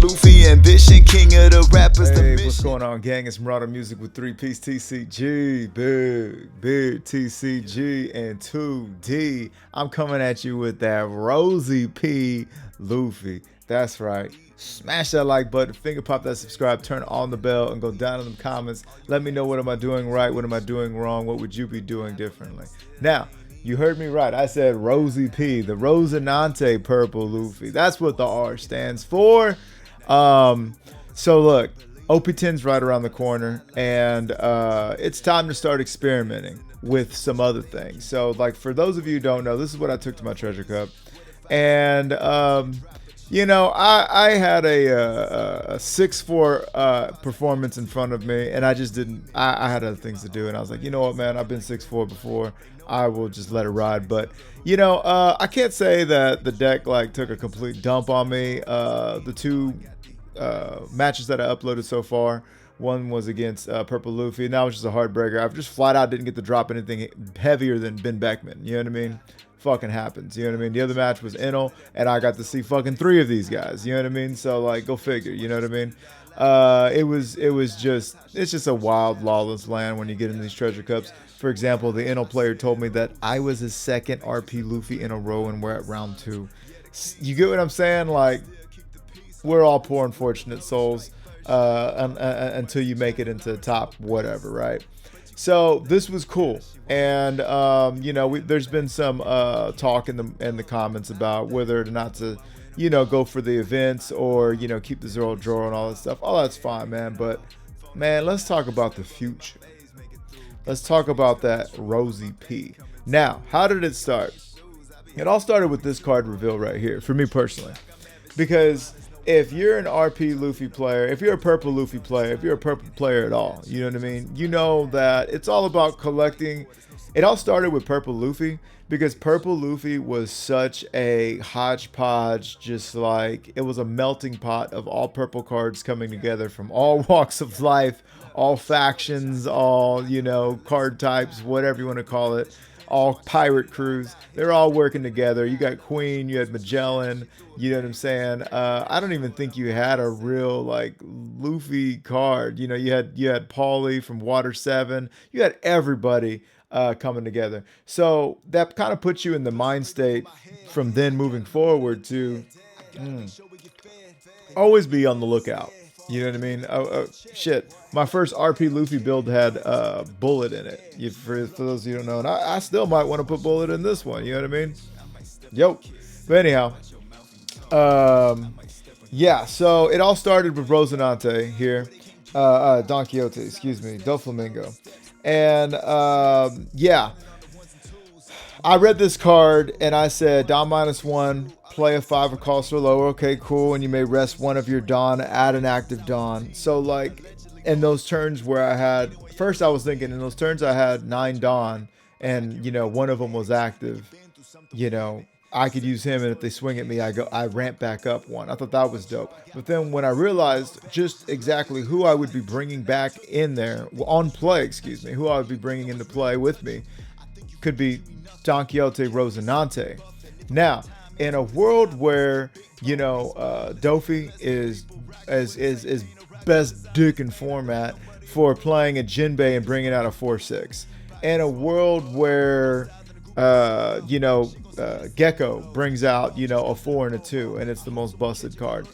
Luffy, ambition, king of the rappers. Hey, what's going on, gang? It's Marauder Music with 3-piece TCG, big TCG, and 2D. I'm coming at you with that Rosy P Luffy. That's right. Smash that like button, finger pop that subscribe, turn on the bell, and go down in the comments. Let me know, what am I doing right? What am I doing wrong? What would you be doing differently? Now, you heard me right. I said Rosy P, the Rosinante purple Luffy. That's what the R stands for. So look, OP-10's right around the corner, and it's time to start experimenting with some other things. So like, for those of you who don't know, this is what I took to my treasure cup. And you know, I had a 6'4" performance in front of me, and I just didn't. I had other things to do, and I was like, you know what, man, I've been 6'4" before. I will just let it ride. But you know, I can't say that the deck like took a complete dump on me. The two matches that I uploaded so far, one was against Purple Luffy, and that was just a heartbreaker. I've just flat out didn't get to drop anything heavier than Ben Beckman. You know what I mean? Fucking happens. You know what I mean? The other match was Enel, and I got to see fucking 3 of these guys. You know what I mean? So like, go figure. You know what I mean? It's just a wild, lawless land when you get into these treasure cups. For example, the Enel player told me that I was his second RP Luffy in a row, and we're at round 2. You get what I'm saying? Like, we're all poor unfortunate souls until you make it into top whatever, right? So this was cool, and you know, there's been some talk in the comments about whether or not to, you know, go for the events or, you know, keep the zero drawer and all that stuff. All that's fine, man, but man, let's talk about the future. Let's talk about that Rosy P. Now, how did it start? It all started with this card reveal right here, for me personally, because if you're an RP Luffy player, if you're a purple Luffy player, if you're a purple player at all, you know what I mean? You know that it's all about collecting. It all started with purple Luffy because purple Luffy was such a hodgepodge, just like it was a melting pot of all purple cards coming together from all walks of life, all factions, all, you know, card types, whatever you want to call it. All pirate crews, they're all working together. You got Queen, you had Magellan, you know what I'm saying? I don't even think you had a real like Luffy card. You know, you had Paulie from Water 7. You had everybody coming together. So that kind of puts you in the mind state from then moving forward to always be on the lookout. You know what I mean? Shit. My first RP Luffy build had Bullet in it. For those of you who don't know, and I still might want to put Bullet in this one. You know what I mean? Yo. But anyhow, yeah. So it all started with Rosinante here, Donquixote, excuse me, Doflamingo, and yeah. I read this card and I said Don -1, play a 5 or cost or lower. Okay, cool. And you may rest one of your Don, add an active Don. So like in those turns where I had, first I was thinking in those turns I had 9 Don and, you know, one of them was active, you know, I could use him, and if they swing at me, I ramp back up 1. I thought that was dope. But then when I realized just exactly who I would be bringing back in there on play, excuse me, who I would be bringing into play with me, could be Donquixote Rosinante. Now, in a world where, you know, Dofi is best dick in format for playing a Jinbei and bringing out a 4/6, in a world where you know, Gecko brings out, you know, a 4 and a 2, and it's the most busted card.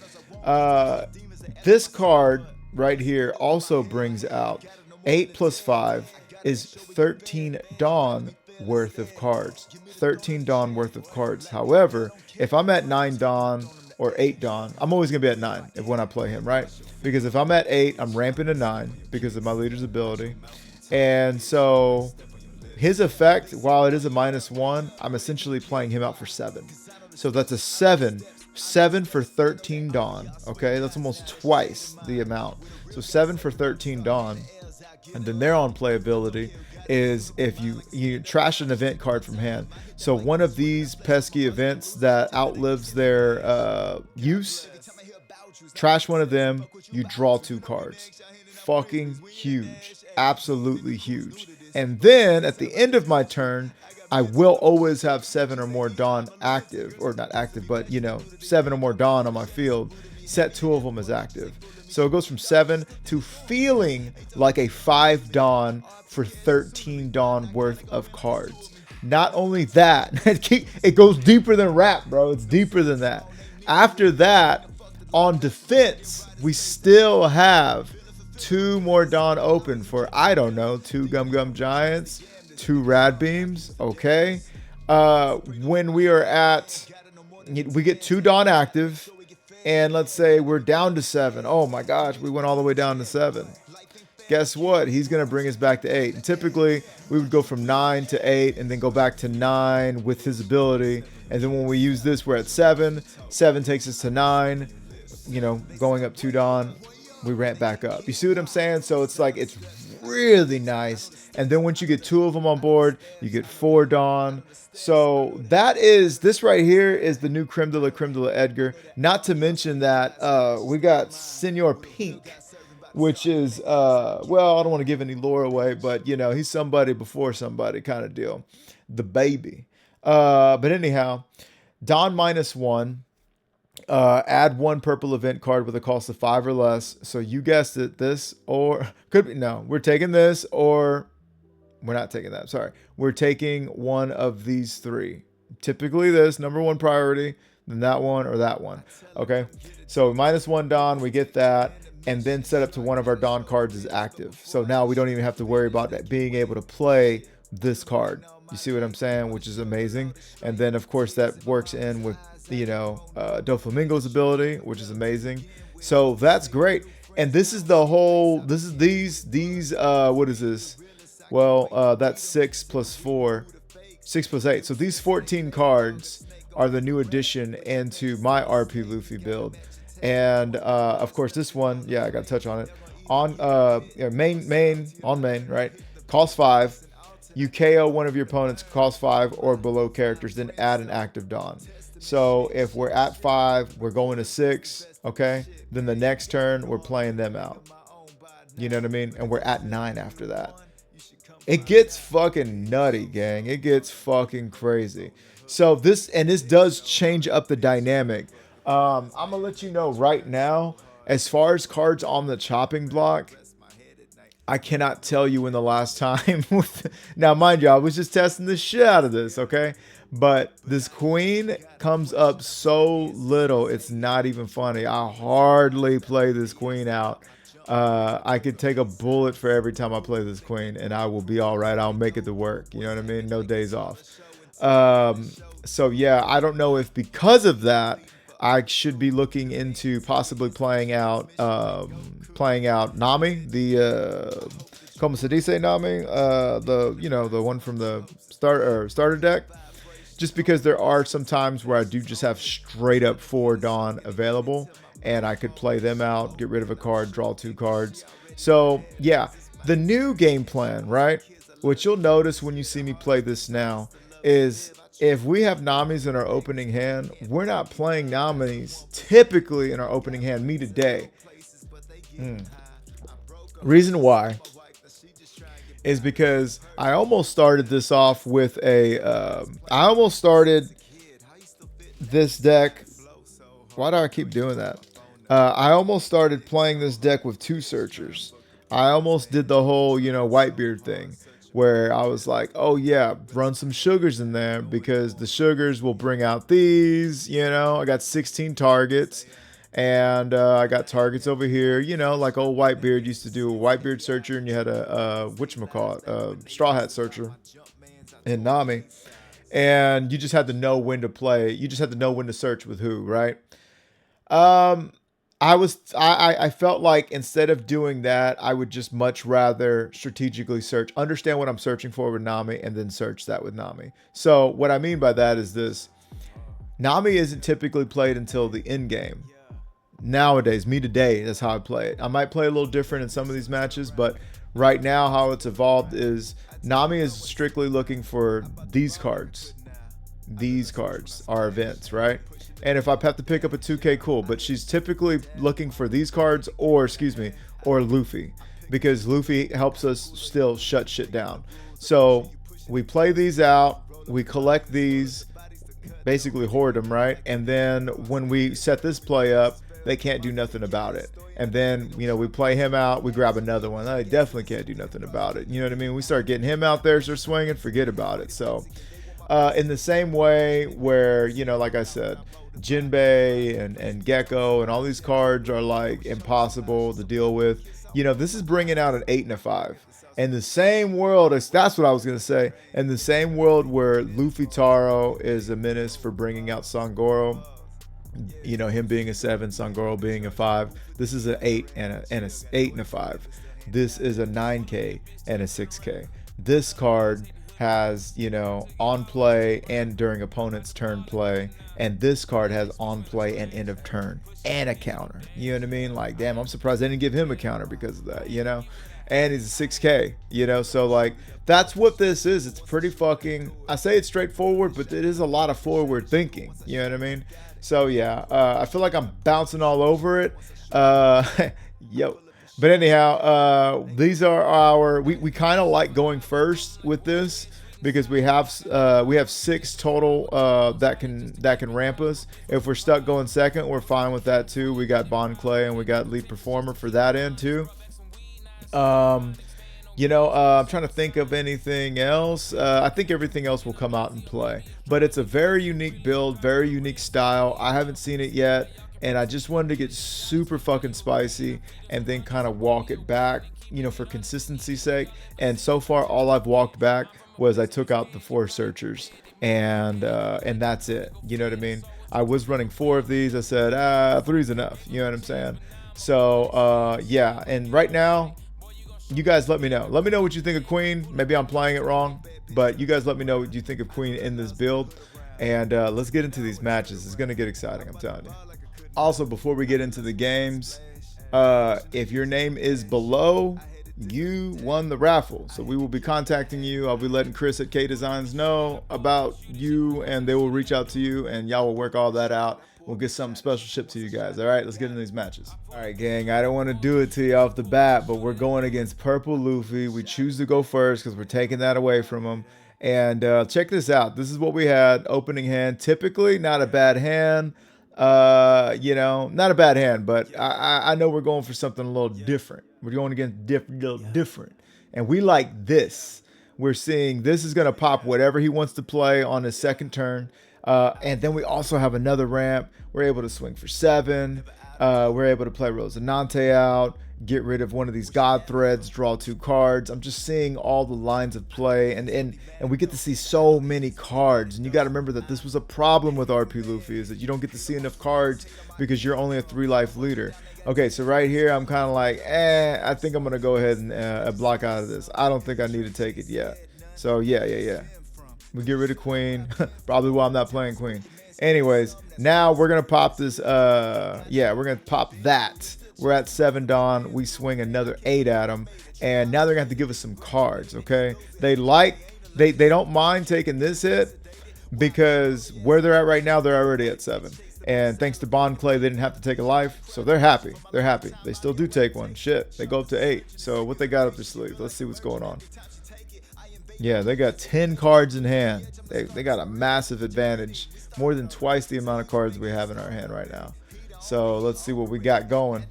This card right here also brings out 8 + 5 is 13 Dawn worth of cards. 13 Dawn worth of cards. However, if I'm at 9 Dawn or 8 Dawn, I'm always going to be at 9 when I play him, right? Because if I'm at 8, I'm ramping to 9 because of my leader's ability. And so his effect, while it is a -1, I'm essentially playing him out for 7. So that's a 7 for 13 Dawn. Okay, that's almost twice the amount. So 7 for 13 Dawn. And then their on playability is if you trash an event card from hand. So one of these pesky events that outlives their use, trash one of them, you draw 2 cards. Fucking huge. Absolutely huge. And then at the end of my turn, I will always have 7 or more Dawn active, or not active, but, you know, 7 or more Dawn on my field. set 2 of them as active. So it goes from 7 to feeling like a 5 Dawn for 13 Dawn worth of cards. Not only that, it goes deeper than rap, bro. It's deeper than that. After that, on defense, we still have 2 more Dawn open for, I don't know, 2 Gum Gum Giants, 2 Rad Beams, okay? When we are at, we get 2 Dawn active, and let's say we're down to 7. Oh my gosh, we went all the way down to 7. Guess what? He's going to bring us back to 8. And typically, we would go from 9 to 8 and then go back to 9 with his ability. And then when we use this, we're at 7. 7 takes us to 9. You know, going up 2 Dawn, we ramp back up. You see what I'm saying? So it's like, it's really nice. And then once you get 2 of them on board, you get 4 Dawn. So that is, this right here is the new creme de la Edgar. Not to mention that we got Senor Pink, which is, well, I don't want to give any lore away, but, you know, he's somebody before somebody kind of deal. The baby. But anyhow, Dawn -1. Add 1 purple event card with a cost of 5 or less. So you guessed it, this or could be, no, we're taking this or we're not taking that. Sorry. We're taking one of these 3. Typically this, number 1 priority, then that one or that one. Okay. So -1 Dawn, we get that, and then set up to one of our Dawn cards is active. So now we don't even have to worry about that being able to play this card. You see what I'm saying? Which is amazing. And then of course that works in with, you know, Doflamingo's ability, which is amazing. So that's great. And this is the whole, this is these what is this? Well, that's 6 plus 4, 6 plus 8. So these 14 cards are the new addition into my RP Luffy build. And of course this one, yeah, I got to touch on it. On main, right? Cost 5. You KO one of your opponents, cost 5 or below characters, then add an active Dawn. So if we're at 5, we're going to 6, okay? Then the next turn, we're playing them out. You know what I mean? And we're at 9 after that. It gets fucking nutty, gang. It gets fucking crazy. So this does change up the dynamic. I'm going to let you know right now, as far as cards on the chopping block, I cannot tell you when the last time. Now, mind you, I was just testing the shit out of this, okay? But this queen comes up so little, it's not even funny. I hardly play this queen out. I could take a bullet for every time I play this queen, and I will be all right. I'll make it to work. You know what I mean? No days off. So yeah, I don't know if because of that, I should be looking into possibly playing out Nami, the Como se dice Nami, the one from the starter deck. Just because there are some times where I do just have straight up 4 Dawn available, and I could play them out, get rid of a card, draw 2 cards. So yeah, the new game plan, right? What you'll notice when you see me play this now is if we have Namis in our opening hand, we're not playing Namis typically in our opening hand. Me today. Reason why is because I almost started this off with a, I almost started this deck. Why do I keep doing that? I almost started playing this deck with 2 searchers. I almost did the whole, Whitebeard thing where I was like, oh yeah, run some sugars in there because the sugars will bring out these, I got 16 targets. And I got targets over here, like old Whitebeard used to do a Whitebeard searcher, and you had a Straw Hat searcher in Nami. And you just had to know when to play. You just had to know when to search with who, right? I felt like instead of doing that, I would just much rather strategically search, understand what I'm searching for with Nami, and then search that with Nami. So what I mean by that is this. Nami isn't typically played until the end game. Nowadays, me today, that's how I play it. I might play a little different in some of these matches, but right now how it's evolved is Nami is strictly looking for these cards. These cards are events, right? And if I have to pick up a 2K, cool. But she's typically looking for these cards or Luffy. Because Luffy helps us still shut shit down. So we play these out. We collect these. Basically hoard them, right? And then when we set this play up, they can't do nothing about it. And then, you know, we play him out, we grab another one. They definitely can't do nothing about it. You know what I mean? We start getting him out there, start swinging, forget about it. So, in the same way where, you know, like I said, Jinbei and Gecko and all these cards are like impossible to deal with. You know, this is bringing out an 8 and a 5. In the same world, that's what I was going to say. In the same world where Luffy Taro is a menace for bringing out Sangoro, you know, him being a 7, Sangoro being a 5. This is an 8 and a 8 and a 5. This is a 9K and a 6K. This card has, you know, on play and during opponent's turn play, and this card has on play and end of turn and a counter. You know what I mean? Like, damn, I'm surprised they didn't give him a counter because of that, you know. And he's a 6K, you know. So like, that's what this is. It's pretty fucking, I say it's straightforward, but it is a lot of forward thinking, you know what I mean? So yeah, I feel like I'm bouncing all over it. Yo. But anyhow, these are our, we kind of like going first with this because we have 6 total that can ramp us. If we're stuck going second, we're fine with that too. We got Bond Clay and we got lead performer for that end too. You know, I'm trying to think of anything else. I think everything else will come out and play. But it's a very unique build, very unique style. I haven't seen it yet, and I just wanted to get super fucking spicy and then kind of walk it back, you know, for consistency's sake. And so far, all I've walked back was I took out the 4 searchers, and that's it. You know what I mean? I was running 4 of these. I said, 3's enough. You know what I'm saying? So, yeah. And right now, you guys let me know. Let me know what you think of Queen. Maybe I'm playing it wrong, but you guys let me know what you think of Queen in this build. And let's get into these matches. It's going to get exciting, I'm telling you. Also, before we get into the games, if your name is below, you won the raffle. So we will be contacting you. I'll be letting Chris at K Designs know about you, and they will reach out to you, and y'all will work all that out. We'll get something special shipped to you guys. All right, let's get into these matches. All right, gang, I don't want to do it to you off the bat, but we're going against Purple Luffy. We choose to go first because we're taking that away from him. And check this out. This is what we had. Opening hand. Typically, not a bad hand. You know, not a bad hand, but I know we're going for something a little different. We're going against a little different. And we like this. We're seeing this is going to pop whatever he wants to play on his second turn. And then we also have another ramp. We're able to swing for 7. We're able to play Rosinante out, get rid of one of these God Threads, draw 2 cards. I'm just seeing all the lines of play, and we get to see so many cards. And you got to remember that this was a problem with RP Luffy, is that you don't get to see enough cards because you're only a 3-life leader. Okay, so right here, I'm kind of like, I think I'm going to go ahead and block out of this. I don't think I need to take it yet. So, yeah. We get rid of Queen. Probably why I'm not playing Queen. Anyways, now we're going to pop this. Yeah, we're going to pop that. We're at 7 Dawn. We swing another 8 at them. And now they're going to have to give us some cards, okay? They don't mind taking this hit because where they're at right now, they're already at 7. And thanks to Bond Clay, they didn't have to take a life. So they're happy. They're happy. They still do take one. Shit. They go up to 8. So what they got up their sleeve? Let's see what's going on. Yeah, they got 10 cards in hand. They got a massive advantage. More than twice the amount of cards we have in our hand right now. So let's see what we got going.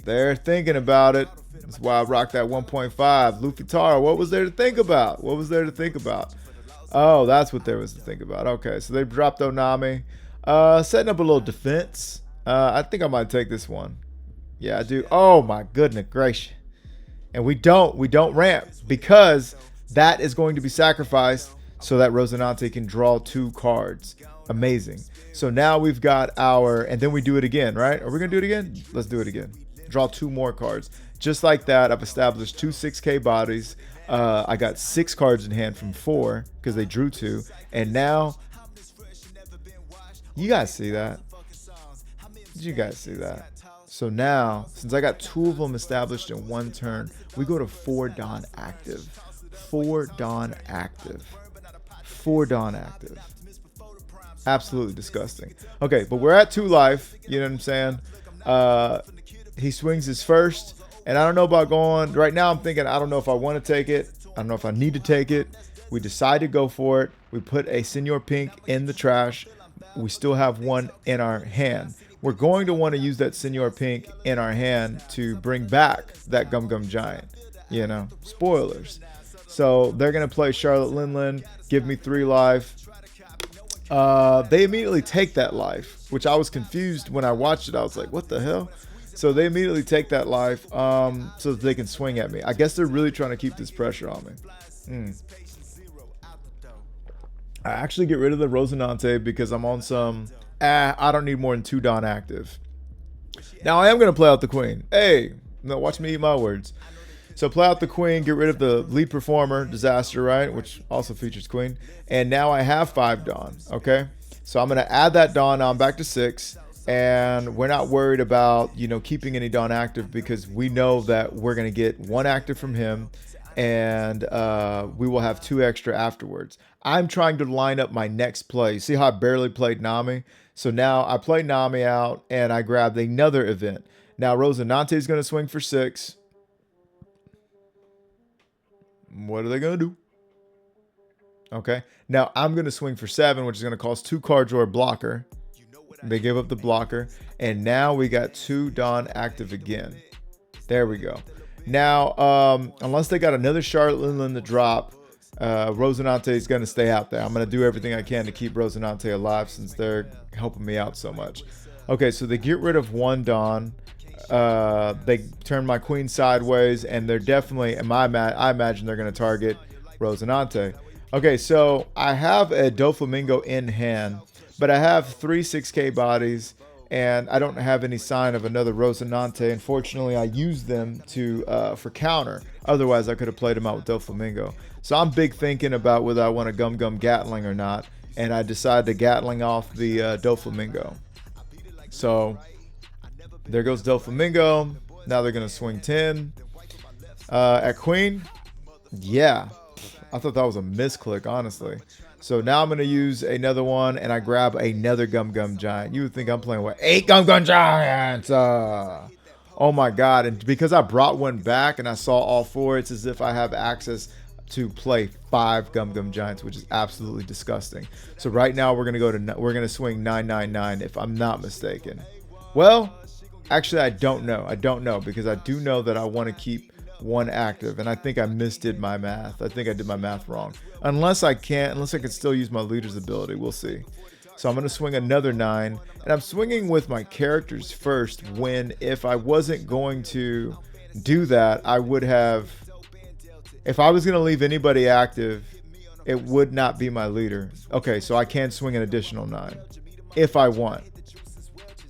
They're thinking about it. That's why I rocked that 1.5. Luffy Taro, what was there to think about? What was there to think about? Oh, that's what there was to think about. Okay, so they dropped Onami. Setting up a little defense. I think I might take this one. Yeah, I do. Oh my goodness gracious. And we don't ramp because that is going to be sacrificed so that Rosinante can draw 2 cards. Amazing. So now we've got our, and then we do it again, right? Are we going to do it again? Let's do it again. Draw 2 more cards. Just like that, I've established 2 6K bodies. I got 6 cards in hand from 4 because they drew 2. And now, you guys see that? Did you guys see that? So now, since I got 2 of them established in 1 turn, we go to 4 Dawn active. 4 Dawn active. 4 Dawn active. Absolutely disgusting. Okay, but we're at 2 life. You know what I'm saying? He swings his first. And I don't know about going. Right now, I'm thinking, I don't know if I want to take it. I don't know if I need to take it. We decide to go for it. We put a Senor Pink in the trash. We still have 1 in our hand. we're going to want to use that Senor Pink in our hand to bring back that Gum Gum Giant. You know, spoilers. So they're going to play Charlotte Linlin, give me 3 life. They immediately take that life, which I was confused when I watched it. I was like, what the hell? So they immediately take that life so that they can swing at me. I guess they're really trying to keep this pressure on me. I actually get rid of the Rosinante because I'm on some, I don't need more than 2 Dawn active. Now I am going to play out the Queen. Hey, no, watch me eat my words. So play out the Queen, get rid of the lead performer, Disaster, right? Which also features Queen. And now I have 5 Dawn, okay? So I'm going to add that Dawn on back to 6. And we're not worried about, you know, keeping any Dawn active because we know that we're going to get 1 active from him. And we will have 2 extra afterwards. I'm trying to line up my next play. See how I barely played Nami? So now I play Nami out and I grabbed another event. Now Rosinante is going to swing for 6. What are they going to do? Okay. Now I'm going to swing for 7, which is going to cost 2 card draw blocker. They give up the blocker. And now we got 2 Dawn active again. There we go. Now, unless they got another Charlotte Linlin to drop, Rosinante is going to stay out there. I'm going to do everything I can to keep Rosinante alive since they're helping me out so much. Okay, so they get rid of 1 Dawn. They turn my Queen sideways, and they're definitely, I imagine they're going to target Rosinante. Okay, so I have a Doflamingo in hand, but I have 3 6K bodies, and I don't have any sign of another Rosinante. Unfortunately, I used them for counter. Otherwise, I could have played him out with Doflamingo. So I'm big thinking about whether I want a Gum Gum Gatling or not, and I decided to Gatling off the Doflamingo. So there goes Doflamingo. Now they're going to swing 10. At Queen, yeah. I thought that was a misclick, honestly. So now I'm going to use another one, and I grab another Gum Gum Giant. You would think I'm playing, what, 8 Gum Gum Giants? Oh, my God. And because I brought one back and I saw all 4, it's as if I have access to play 5 Gum Gum Giants, which is absolutely disgusting. So right now we're going to swing 999 if I'm not mistaken. Well, actually, I don't know. I don't know because I do know that I want to keep 1 active, and I think I misdid my math. I think I did my math wrong. Unless I can still use my leader's ability. We'll see. So I'm going to swing another 9, and I'm swinging with my characters first when if I wasn't going to do that, I would have, if I was going to leave anybody active, it would not be my leader. Okay, so I can swing an additional 9 if I want.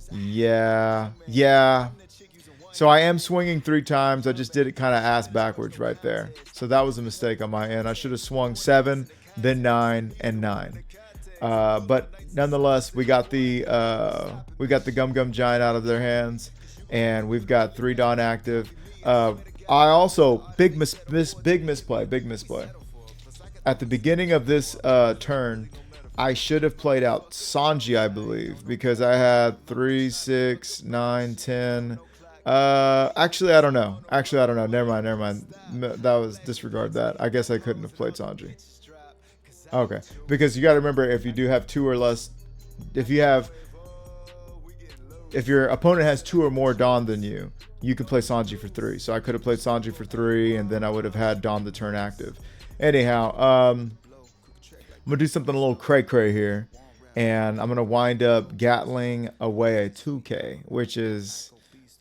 Yeah. So I am swinging 3 times. I just did it kind of ass backwards right there. So that was a mistake on my end. I should have swung 7, then 9, and 9. But nonetheless, we got the Gum Gum Giant out of their hands, and we've got 3 Dawn active. I also big misplay. At the beginning of this turn, I should have played out Sanji, I believe, because I had 3, 6, 9, 10. Actually, I don't know. Never mind. That was, disregard that. I guess I couldn't have played Sanji. Okay, because you got to remember, if you do have 2 or less, if your opponent has 2 or more Dawn than you, you can play Sanji for 3. So I could have played Sanji for 3, and then I would have had Dawn the turn active. Anyhow, I'm gonna do something a little cray here, and I'm gonna wind up Gatling away a 2K, which is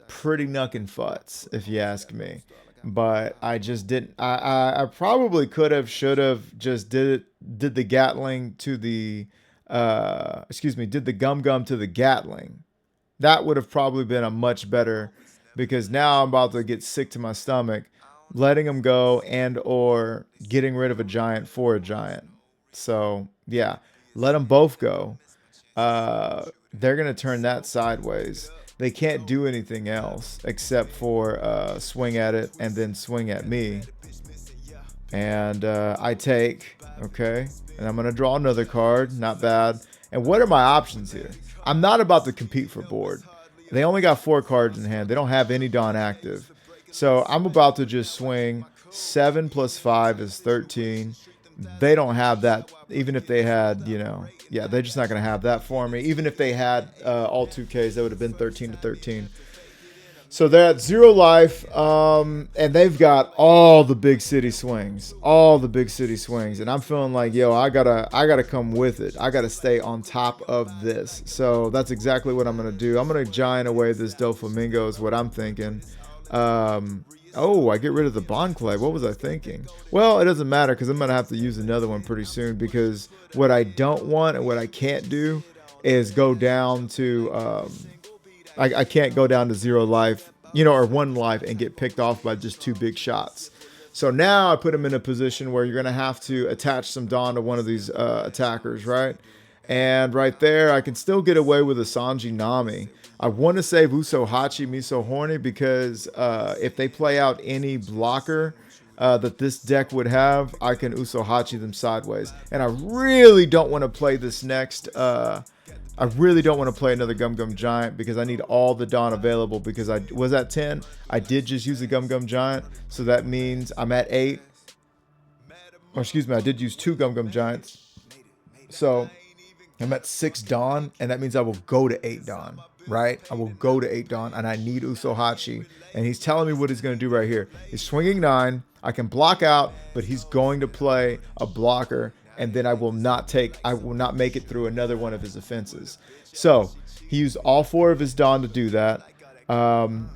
pretty knuckin' futz, if you ask me. But I just didn't. I probably could have, should have just did the Gatling to the did the Gum Gum to the Gatling. That would have probably been a much better, because now I'm about to get sick to my stomach letting them go and or getting rid of a giant for a giant. So yeah, let them both go. They're gonna turn that sideways. They can't do anything else except for swing at it and then swing at me. And I take, okay, and I'm gonna draw another card. Not bad. And what are my options here? I'm not about to compete for board. They only got 4 cards in hand. They don't have any Dawn active. So I'm about to just swing 7 plus 5 is 13. they don't have that. Even if they had, yeah, they're just not going to have that for me. Even if they had all 2Ks, that would have been 13 to 13. So they're at 0 life, and they've got all the big city swings, and I'm feeling like, yo, I gotta come with it. I gotta stay on top of this. So that's exactly what I'm gonna do. I'm gonna giant away this Doflamingo is what I'm thinking. Oh, I get rid of the Bond Clay. What was I thinking? Well, it doesn't matter because I'm gonna have to use another one pretty soon, because what I don't want and what I can't do is go down to I can't go down to 0 life, or 1 life and get picked off by just 2 big shots. So now I put him in a position where you're going to have to attach some Dawn to one of these attackers, right? And right there, I can still get away with a Sanji Nami. I want to save Uso Hachi Miso Horny because if they play out any blocker that this deck would have, I can Uso Hachi them sideways. And I really don't want to play this next... I really don't want to play another Gum Gum Giant because I need all the Dawn available, because I was at 10. I did just use the Gum Gum Giant, so that means I'm at 8. Or excuse me, I did use 2 Gum Gum Giants. So I'm at 6 Dawn, and that means I will go to 8 Dawn, right? I will go to 8 Dawn, and I need Uso Hachi. And he's telling me what he's going to do right here. He's swinging 9. I can block out, but he's going to play a blocker, and then I will not make it through another one of his offenses. So he used all 4 of his Dawn to do that. I'm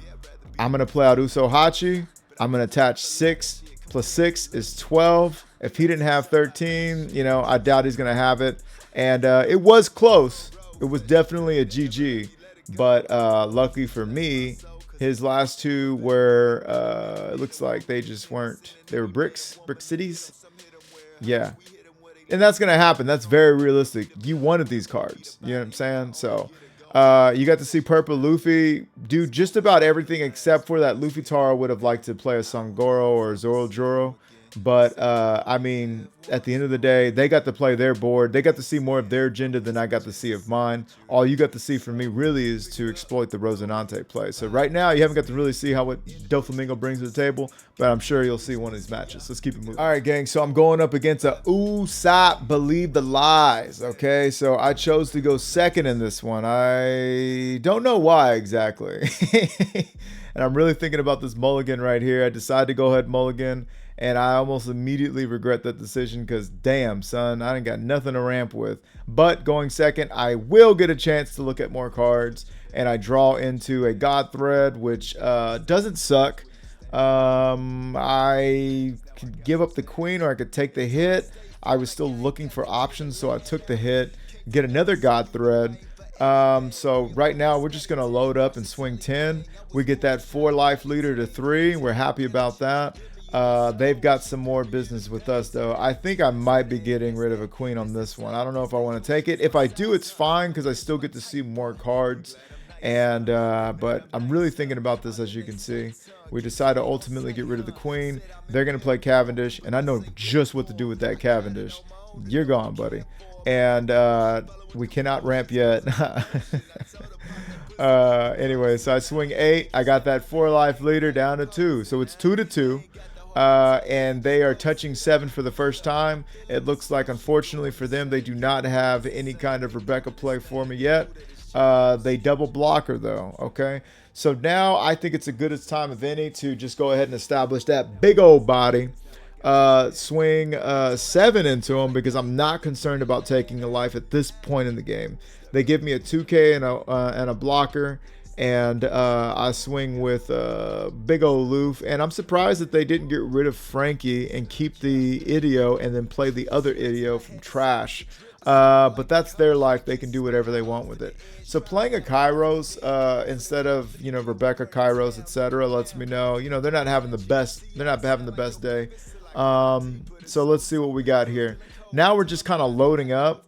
going to play out Uso Hachi. I'm going to attach 6 plus 6 is 12. If he didn't have 13, I doubt he's going to have it. And it was close. It was definitely a GG. But lucky for me, his last 2 were, it looks like they just weren't. They were brick cities. Yeah. And that's going to happen. That's very realistic. You wanted these cards. You know what I'm saying? So you got to see Purple Luffy do just about everything except for that Luffy Taro would have liked to play a Sangoro or a Zoro. But, I mean, at the end of the day, they got to play their board. They got to see more of their agenda than I got to see of mine. All you got to see from me really is to exploit the Rosinante play. So right now, you haven't got to really see what Doflamingo brings to the table, but I'm sure you'll see one of these matches. Let's keep it moving. All right, gang, so I'm going up against a Usopp Believe the Lies, okay? So I chose to go second in this one. I don't know why exactly. And I'm really thinking about this mulligan right here. I decided to go ahead mulligan. And I almost immediately regret that decision because, damn, son, I ain't got nothing to ramp with. But going second, I will get a chance to look at more cards. And I draw into a God Thread, which doesn't suck. I could give up the queen or I could take the hit. I was still looking for options, so I took the hit. Get another God Thread. So right now, we're just going to load up and swing 10. We get that 4 life leader to 3. We're happy about that. They've got some more business with us, though. I think I might be getting rid of a queen on this one. I don't know if I want to take it. If I do, it's fine because I still get to see more cards. And but I'm really thinking about this, as you can see. We decide to ultimately get rid of the queen. They're going to play Cavendish, and I know just what to do with that Cavendish. You're gone, buddy. And we cannot ramp yet. Anyway, so I swing 8. I got that 4 life leader down to 2. So it's 2 to 2. And they are touching 7 for the first time. It looks like, unfortunately for them, they do not have any kind of Rebecca play for me yet. They double block her, though. Okay, so now I think it's the goodest time of any to just go ahead and establish that big old body. Swing 7 into them because I'm not concerned about taking a life at this point in the game. They give me a 2K and a blocker. And I swing with big old Loof. And I'm surprised that they didn't get rid of Frankie and keep the Idio and then play the other Idio from trash. But that's their life. They can do whatever they want with it. So playing a Kairos instead of, Rebecca, Kairos, etc. lets me know, they're not having the best. They're not having the best day. So let's see what we got here. Now we're just kind of loading up.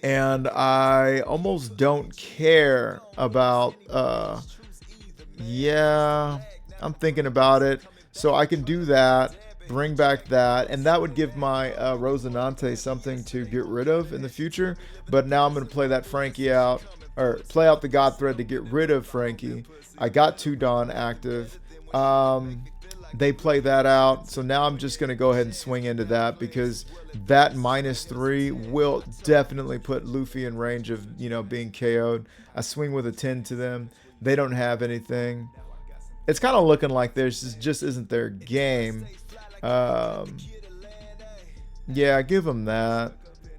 And I almost don't care about, yeah, I'm thinking about it. So I can do that, bring back that, and that would give my Rosinante something to get rid of in the future. But now I'm going to play that Frankie out, or play out the God Thread to get rid of Frankie. I got 2 Dawn active. They play that out. So now I'm just going to go ahead and swing into that because that -3 will definitely put Luffy in range of, being KO'd. I swing with a 10 to them. They don't have anything. It's kind of looking like this just isn't their game. Um, yeah, give them that.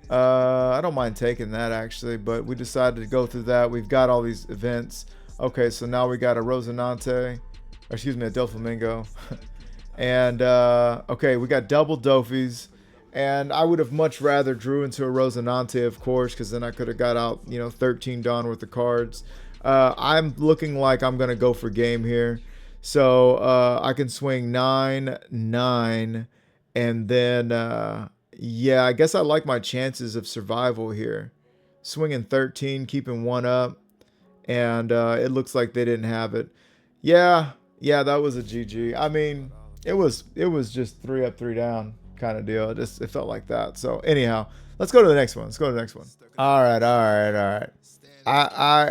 I don't mind taking that actually, but we decided to go through that. We've got all these events. Okay, so now we got a Rosinante, or excuse me, a Doflamingo. And okay, we got double Doffies. And I would have much rather drew into a Rosinante, of course, because then I could have got out, 13 Dawn worth of cards. I'm looking like I'm going to go for game here. So I can swing 9, 9, and then, yeah, I guess I like my chances of survival here. Swinging 13, keeping 1 up, and it looks like they didn't have it. Yeah, yeah, that was a GG. I mean, it was just 3 up, 3 down kind of deal. It felt like that. So anyhow, let's go to the next one. Let's go to the next one. All right, all right, all right.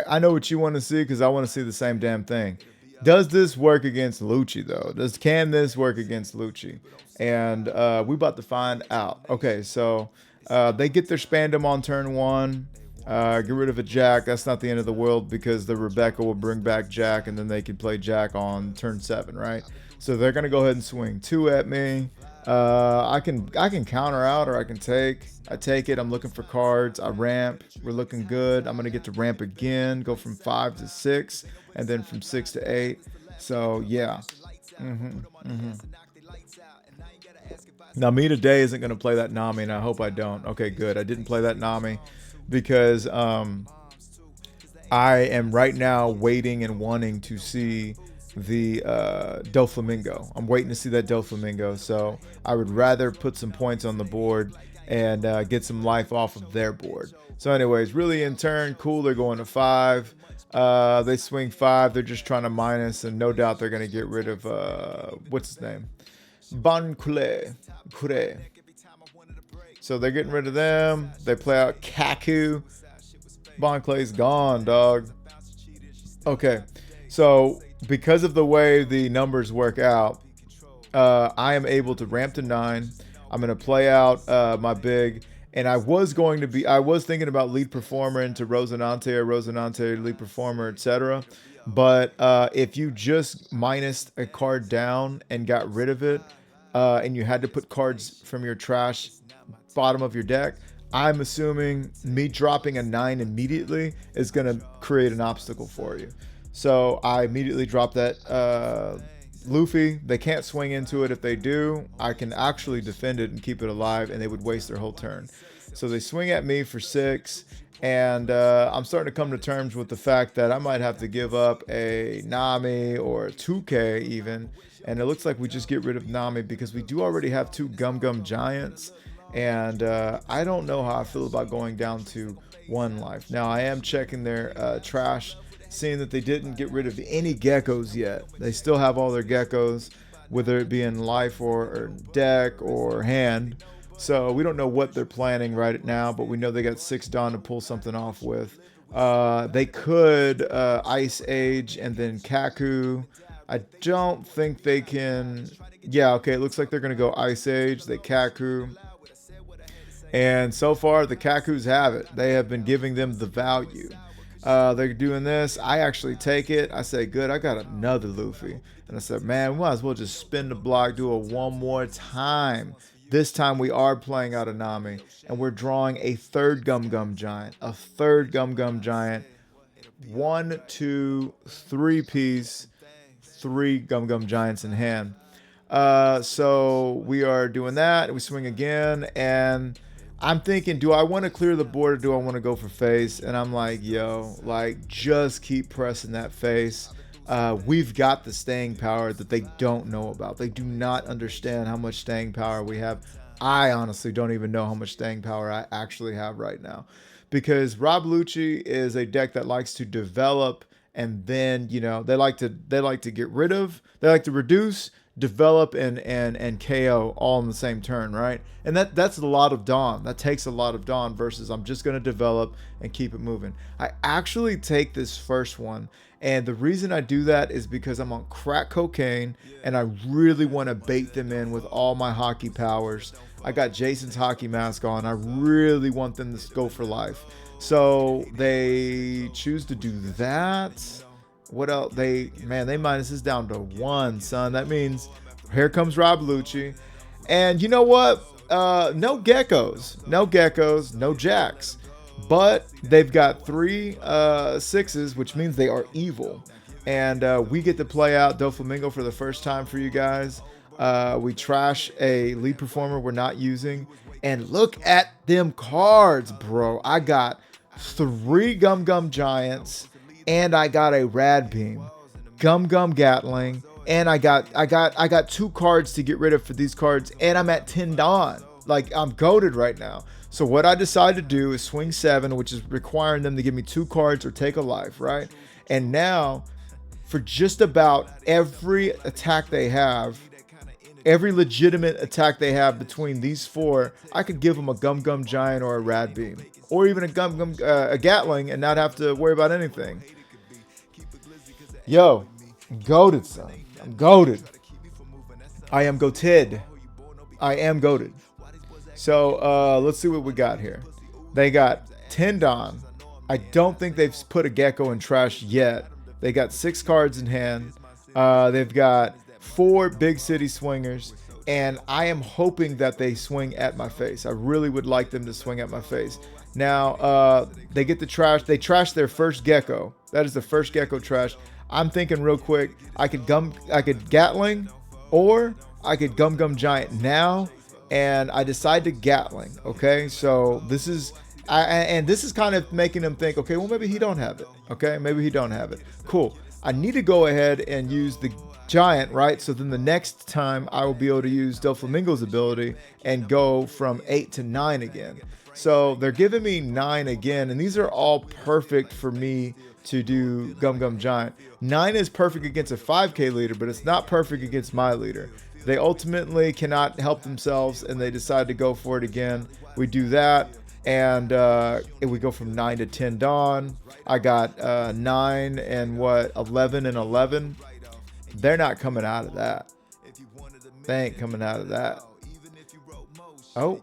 I know what you want to see because I want to see the same damn thing. Does this work against Lucci though? Can this work against Lucci? And we about to find out. Okay, so they get their Spandam on turn 1. Get rid of a Jack. That's not the end of the world because the Rebecca will bring back Jack, and then they can play Jack on turn 7, right? So they're gonna go ahead and swing 2 at me. I can counter out or I can take. I take it. I'm looking for cards. I ramp. We're looking good. I'm gonna get to ramp again. Go from 5 to 6, and then from 6 to 8. So yeah. Now me today isn't gonna play that Nami, and I hope I don't. Okay, good. I didn't play that Nami because I am right now waiting and wanting to see the Doflamingo. I'm waiting to see that Doflamingo, so I would rather put some points on the board and get some life off of their board. So anyways, really in turn, cool, they're going to 5. They swing 5, they're just trying to minus, and no doubt they're going to get rid of, what's his name? Kure. So they're getting rid of them. They play out Kaku. Bonclay's gone, dog. Okay, so because of the way the numbers work out, I am able to ramp to 9. I'm going to play out my big, and I was thinking about lead performer into Rosinante or Rosinante lead performer, etc. But if you just minused a card down and got rid of it, and you had to put cards from your trash bottom of your deck, I'm assuming me dropping a 9 immediately is going to create an obstacle for you. So I immediately drop that Luffy. They can't swing into it. If they do, I can actually defend it and keep it alive, and they would waste their whole turn. So they swing at me for 6, and I'm starting to come to terms with the fact that I might have to give up a Nami or a 2K even. And it looks like we just get rid of Nami because we do already have 2 Gum Gum Giants. And I don't know how I feel about going down to 1 life. Now, I am checking their trash, seeing that they didn't get rid of any geckos yet. They still have all their geckos, whether it be in life or deck or hand. So we don't know what they're planning right now, but we know they got 6 Dawn to pull something off with. They could Ice Age and then Kaku. I don't think they can. Yeah, okay, it looks like they're going to go Ice Age. They Kaku. And so far, the Kakus have it. They have been giving them the value. They're doing this. I actually take it. I say, good, I got another Luffy. And I said, man, we might as well just spin the block, do it one more time. This time we are playing out a Nami. And we're drawing a 3rd Gum Gum Giant. A 3rd Gum Gum Giant. 1, 2, 3 piece. 3 Gum Gum Giants in hand. So we are doing that. We swing again. And I'm thinking, do I want to clear the board or do I want to go for face? And I'm like, yo, like, just keep pressing that face. We've got the staying power that they don't know about. They do not understand how much staying power we have. I honestly don't even know how much staying power I actually have right now. Because Rob Lucci is a deck that likes to develop, and then, they like to get rid of, they like to reduce, develop and KO all in the same turn, right? And that's a lot of Dawn. That takes a lot of Dawn versus I'm just going to develop and keep it moving. I actually take this first one, and the reason I do that is because I'm on crack cocaine and I really want to bait them in with all my hockey powers. I got Jason's hockey mask on. I really want them to go for life. So they choose to do that. What else? They minus this down to 1, son. That means here comes Rob Lucci. And you know what? No geckos. No jacks. But they've got 3 6s, which means they are evil. And we get to play out Doflamingo for the first time for you guys. We trash a lead performer we're not using. And look at them cards, bro. I got 3 Gum Gum Giants. And I got a Rad Beam, Gum Gum Gatling, and I got 2 cards to get rid of for these cards, and I'm at 10 Dawn. Like, I'm goated right now. So what I decided to do is swing 7, which is requiring them to give me 2 cards or take a life, right? And now, for just about every attack they have, every legitimate attack they have between these 4, I could give them a Gum Gum Giant or a Rad Beam, or even a Gatling, and not have to worry about anything. Yo, I'm goated, son. I'm goated. I am goated. I am goated. So let's see what we got here. They got 10 Dawn. I don't think they've put a Gecko in trash yet. They got 6 cards in hand. They've got 4 Big City Swingers. And I am hoping that they swing at my face. I really would like them to swing at my face. Now, they get the trash. They trash their first Gecko. That is the first Gecko trash. I'm thinking real quick, I could Gatling, or I could Gum Gum Giant now, and I decide to Gatling. Okay, so this is, and this is kind of making them think, okay, well maybe he don't have it. Okay, maybe he don't have it. Cool. I need to go ahead and use the Giant, right? So then the next time I will be able to use Doflamingo's ability and go from 8 to 9 again. So they're giving me 9 again, and these are all perfect for me to do Gum Gum Giant. 9 is perfect against a 5K leader, but it's not perfect against my leader. They ultimately cannot help themselves, and they decide to go for it again. We do that, and we go from 9 to 10 Dawn. I got 9 and 11 and 11. They're not coming out of that. They ain't coming out of that. Oh.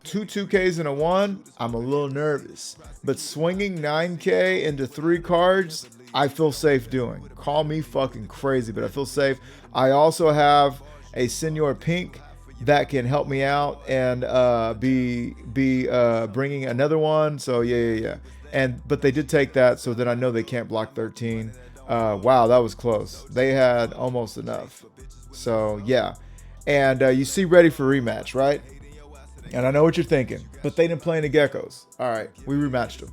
2 2Ks and a 1. I'm a little nervous. But swinging 9K into 3 cards, I feel safe doing. Call me fucking crazy, but I feel safe. I also have a Senor Pink that can help me out and be bringing another one. So yeah. But they did take that, so then I know they can't block 13. Wow, that was close. They had almost enough. So yeah. And you see Ready for Rematch, right? And I know what you're thinking, but they didn't play any Geckos. All right, we rematched them.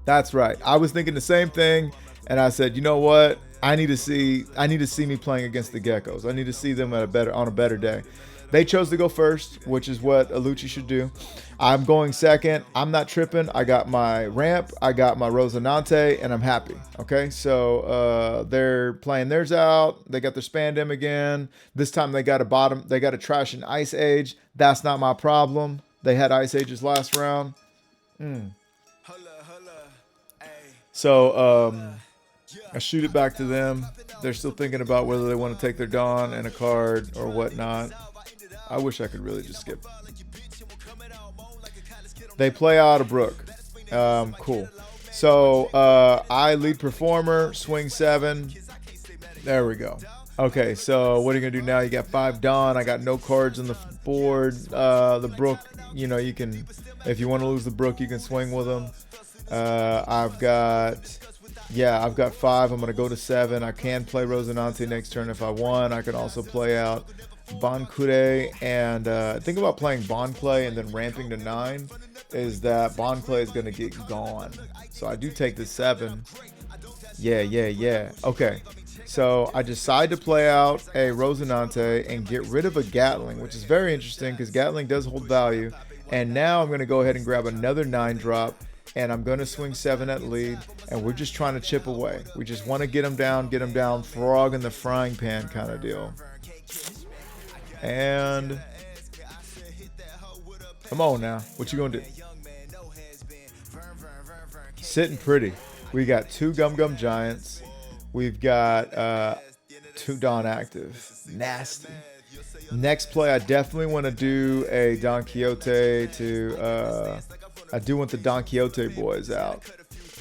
That's right. I was thinking the same thing, and I said, you know what? I need to see me playing against the Geckos. I need to see them on a better day. They chose to go first, which is what a Lucci should do. I'm going second. I'm not tripping. I got my ramp. I got my Rosinante, and I'm happy. Okay, so they're playing theirs out. They got their Spandam again. This time they got a trash and Ice Age. That's not my problem. They had Ice Ages last round. So I shoot it back to them. They're still thinking about whether they want to take their Dawn and a card or whatnot. I wish I could really just skip. They play out a Brook. Cool. So I lead performer, swing 7. There we go. Okay, so what are you gonna do now? You got 5 Dawn. I got no cards on the board. The Brook, you know, you can, if you want to lose the Brook, you can swing with them. I've got 5. I'm gonna go to 7. I can play Rosinante next turn if I want. I can also play out Bonclay, and think about playing Bonclay and then ramping to 9 is that Bonclay is going to get gone. So I do take the 7. Yeah. Okay, so I decide to play out a Rosinante and get rid of a Gatling, which is very interesting because Gatling does hold value. And now I'm going to go ahead and grab another 9 drop and I'm going to swing 7 at lead, and we're just trying to chip away. We just want to get him down, frog in the frying pan kind of deal. And come on now, what you gonna do? Sitting pretty. We got 2 Gum Gum Giants. We've got 2 Don active. Nasty. Next play, I definitely want to do a Donquixote to. I do want the Donquixote boys out.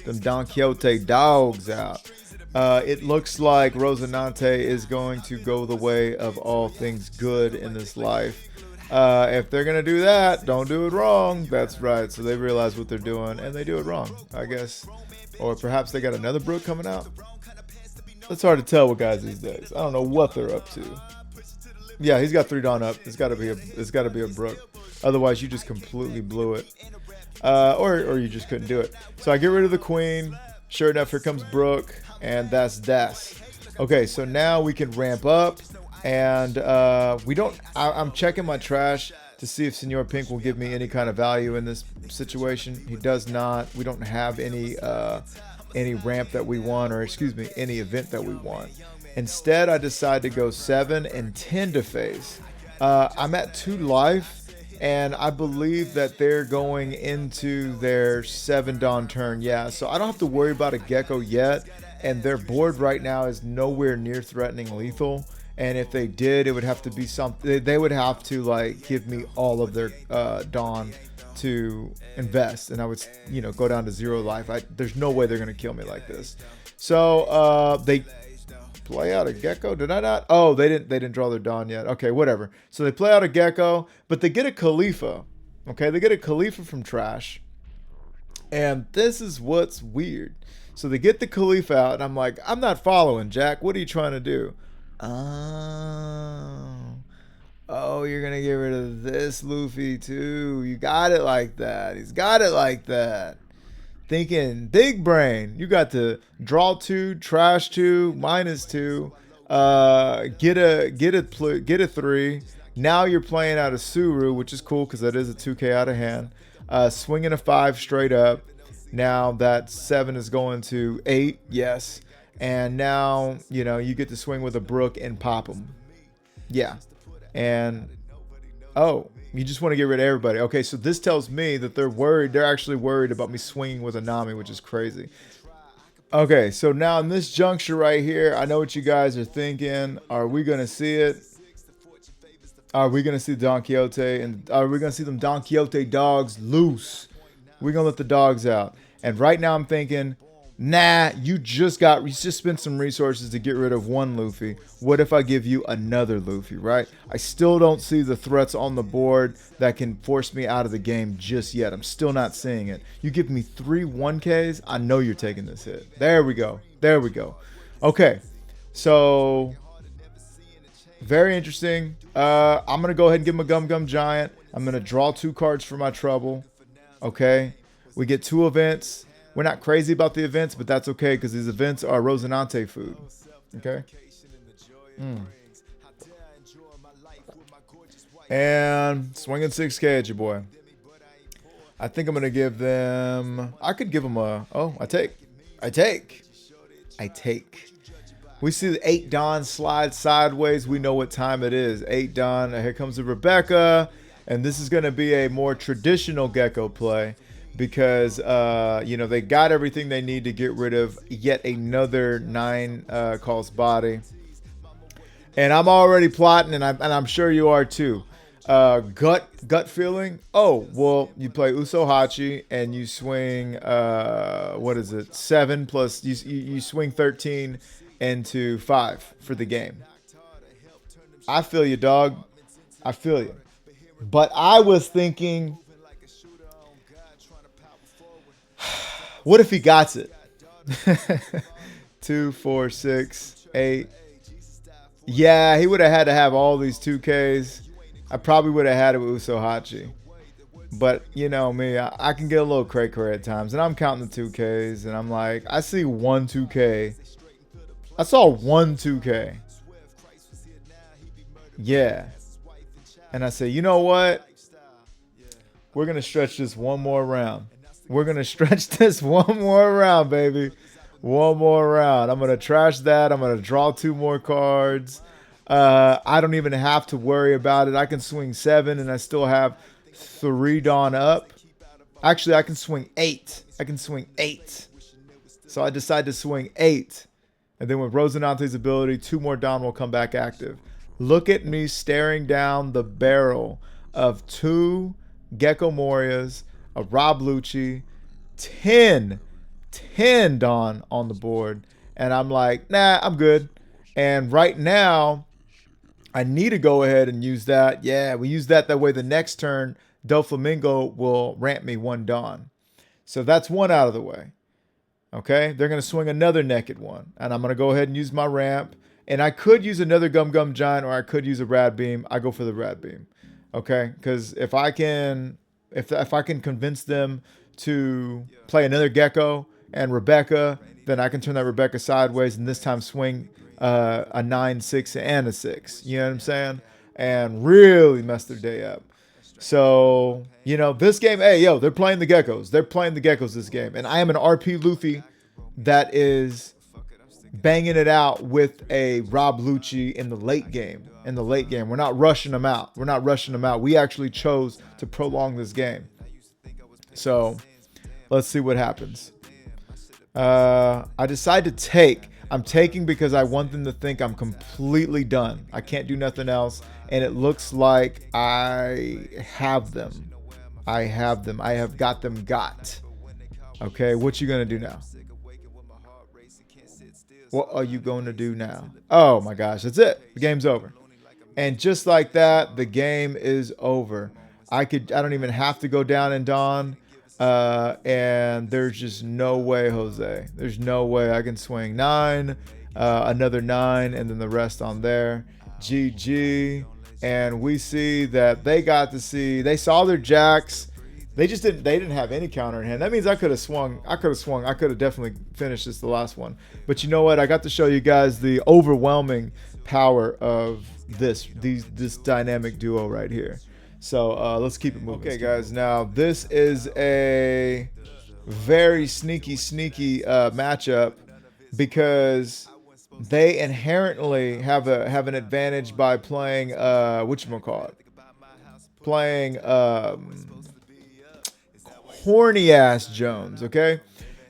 Them Donquixote dogs out. It looks like Rosinante is going to go the way of all things good in this life. If they're going to do that, don't do it wrong. That's right. So they realize what they're doing, and they do it wrong, I guess. Or perhaps they got another Brook coming out. It's hard to tell with guys these days. I don't know what they're up to. Yeah, he's got 3 Dawn up. It's got to be a Brook. Otherwise, you just completely blew it. Or you just couldn't do it. So I get rid of the Queen. Sure enough, here comes Brook, and that's Das. Okay, so now we can ramp up, and we don't. I'm checking my trash to see if Senor Pink will give me any kind of value in this situation. He does not. We don't have any ramp that we want, or excuse me, any event that we want. Instead, I decide to go 7 and 10 to face. I'm at 2 life, and I believe that they're going into their 7 Dawn turn. Yeah, so I don't have to worry about a Gecko yet, and their board right now is nowhere near threatening lethal. And if they did, it would have to be something. They would have to like give me all of their Dawn to invest, and I would, go down to 0 life. There's no way they're gonna kill me like this. So they play out a Gecko. Did I not? Oh, they didn't draw their Dawn yet. Okay, whatever. So they play out a Gecko, but they get a Khalifa. Okay, they get a Khalifa from trash. And this is what's weird. So they get the Khalifa out, and I'm like, I'm not following, Jack. What are you trying to do? Oh, you're going to get rid of this Luffy too. You got it like that. He's got it like that. Thinking big brain. You got to draw 2, trash 2, -2, get a 3. Now you're playing out of Suru, which is cool because that is a 2K out of hand. Swinging a 5 straight up. Now that 7 is going to 8. Yes. And now, you get to swing with a Brook and pop them. Yeah. And, oh, you just want to get rid of everybody. Okay, so this tells me that they're worried. They're actually worried about me swinging with a Nami, which is crazy. Okay, so now in this juncture right here, I know what you guys are thinking. Are we going to see it? Are we going to see Don Quixote? And are we going to see them Don Quixote dogs loose? We're going to let the dogs out. And right now I'm thinking, nah, you just spent some resources to get rid of 1 Luffy. What if I give you another Luffy, right? I still don't see the threats on the board that can force me out of the game just yet. I'm still not seeing it. You give me 3 1Ks, I know you're taking this hit. There we go. There we go. Okay, so very interesting. I'm going to go ahead and give him a Gum Gum Giant. I'm going to draw 2 cards for my trouble. Okay, we get 2 events. We're not crazy about the events, but that's okay because these events are Rosinante food. Okay. And swinging 6K at your boy. I think I'm going to give them... I could give them a... Oh, I take. We see the 8 Dawn slide sideways. We know what time it is. 8 Dawn. Here comes the Rebecca. And this is going to be a more traditional Gecko play. Because, they got everything they need to get rid of yet another 9 calls body. And I'm already plotting, and I'm sure you are too. Gut feeling. Oh, well, you play Usohachi, and you swing, 7 plus, you swing 13 into 5 for the game. I feel you, dog. I feel you. But I was thinking... What if he got it? 2, 4, 6, 8. Yeah, he would have had to have all these 2Ks. I probably would have had it with Usohachi. But, you know me, I can get a little cray-cray at times. And I'm counting the 2Ks. And I'm like, I see 1 2K. I saw 1 2K. Yeah. And I say, you know what? We're going to stretch this one more round. We're going to stretch this one more round, baby. One more round. I'm going to trash that. I'm going to draw 2 more cards. I don't even have to worry about it. I can swing 7 and I still have 3 Dawn up. Actually, I can swing 8. I can swing 8. So I decide to swing 8. And then with Rosinante's ability, 2 more Dawn will come back active. Look at me staring down the barrel of 2 Gecko Morias, a Rob Lucci, 10 Dawn on the board. And I'm like, nah, I'm good. And right now, I need to go ahead and use that. Yeah, we use that. That way the next turn, Doflamingo will ramp me 1 Dawn. So that's 1 out of the way. Okay, they're going to swing another naked one. And I'm going to go ahead and use my ramp. And I could use another Gum Gum Giant or I could use a Rad Beam. I go for the Rad Beam. Okay, because if I can convince them to play another Gecko and Rebecca, then I can turn that Rebecca sideways and this time swing a 9, 6, and a 6. You know what I'm saying? And really mess their day up. So, you know, this game, hey, yo, they're playing the Geckos. They're playing the Geckos this game. And I am an RP Luffy that is banging it out with a Rob Lucci in the late game. We're not rushing them out. We actually chose to prolong this game. So, let's see what happens. I decide to take. I'm taking because I want them to think I'm completely done. I can't do nothing else. And it looks like I have them. I have got them got. Okay, what you going to do now? What are you going to do now? Oh my gosh, that's it. The game's over. And just like that, the game is over. I don't even have to go down in Dawn. And there's just no way, Jose. There's no way I can swing 9, another 9, and then the rest on there. GG. And we see that they saw their jacks. They didn't have any counter in hand. That means I could have swung. I could have definitely finished this the last one. But you know what? I got to show you guys the overwhelming power of this dynamic duo right here. So let's keep it moving. Okay, guys. Now this is a very sneaky matchup because they inherently have an advantage by playing playing horny ass Jones. Okay.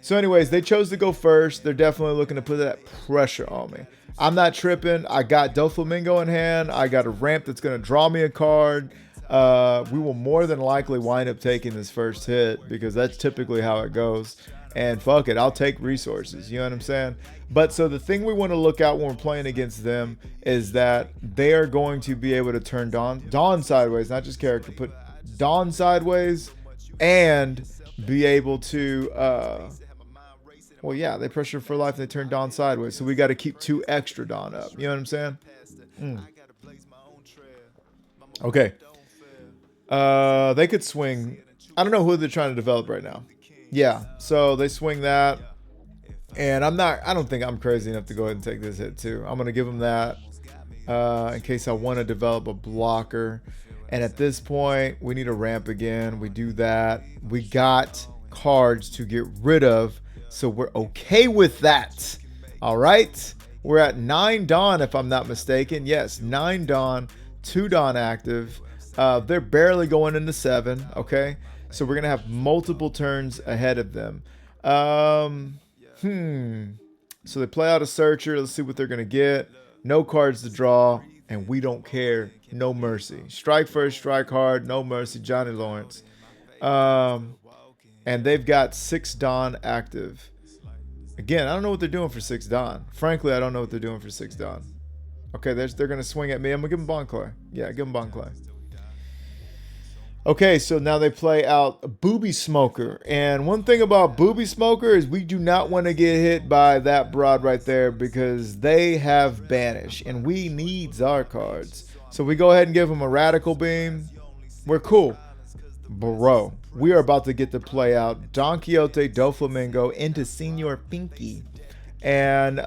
So anyways, they chose to go first. They're definitely looking to put that pressure on me. I'm not tripping. I got Doflamingo in hand. I got a ramp that's going to draw me a card. We will more than likely wind up taking this first hit because that's typically how it goes. And fuck it, I'll take resources. You know what I'm saying? But so the thing we want to look out when we're playing against them is that they are going to be able to turn Dawn sideways, not just character, put Dawn sideways and be able to, well, yeah, they pressure for life. They turn Dawn sideways. So we got to keep 2 extra Dawn up. You know what I'm saying? Okay. They could swing. I don't know who they're trying to develop right now. Yeah, so they swing that. And I don't think I'm crazy enough to go ahead and take this hit too. I'm going to give them that in case I want to develop a blocker. And at this point, we need a ramp again. We do that. We got cards to get rid of, so we're okay with that. All right. We're at 9 Dawn, if I'm not mistaken. Yes, 9 Dawn, 2 Dawn active. They're barely going into 7. Okay. So we're going to have multiple turns ahead of them. So they play out a searcher. Let's see what they're going to get. No cards to draw. And we don't care. No mercy. Strike first, strike hard. No mercy. Johnny Lawrence. And they've got 6 Dawn active. Again, I don't know what they're doing for 6 Dawn. Frankly, I don't know what they're doing for 6 Dawn. Okay, they're going to swing at me. I'm going to give them Bon Clay. Yeah, give them Bon Clay. Okay, so now they play out Booby Smoker. And one thing about Booby Smoker is we do not want to get hit by that broad right there because they have Banish. And we needs our cards. So we go ahead and give them a Radical Beam. We're cool. Bro, we are about to get to play out Donquixote Doflamingo into Senor Pinky. And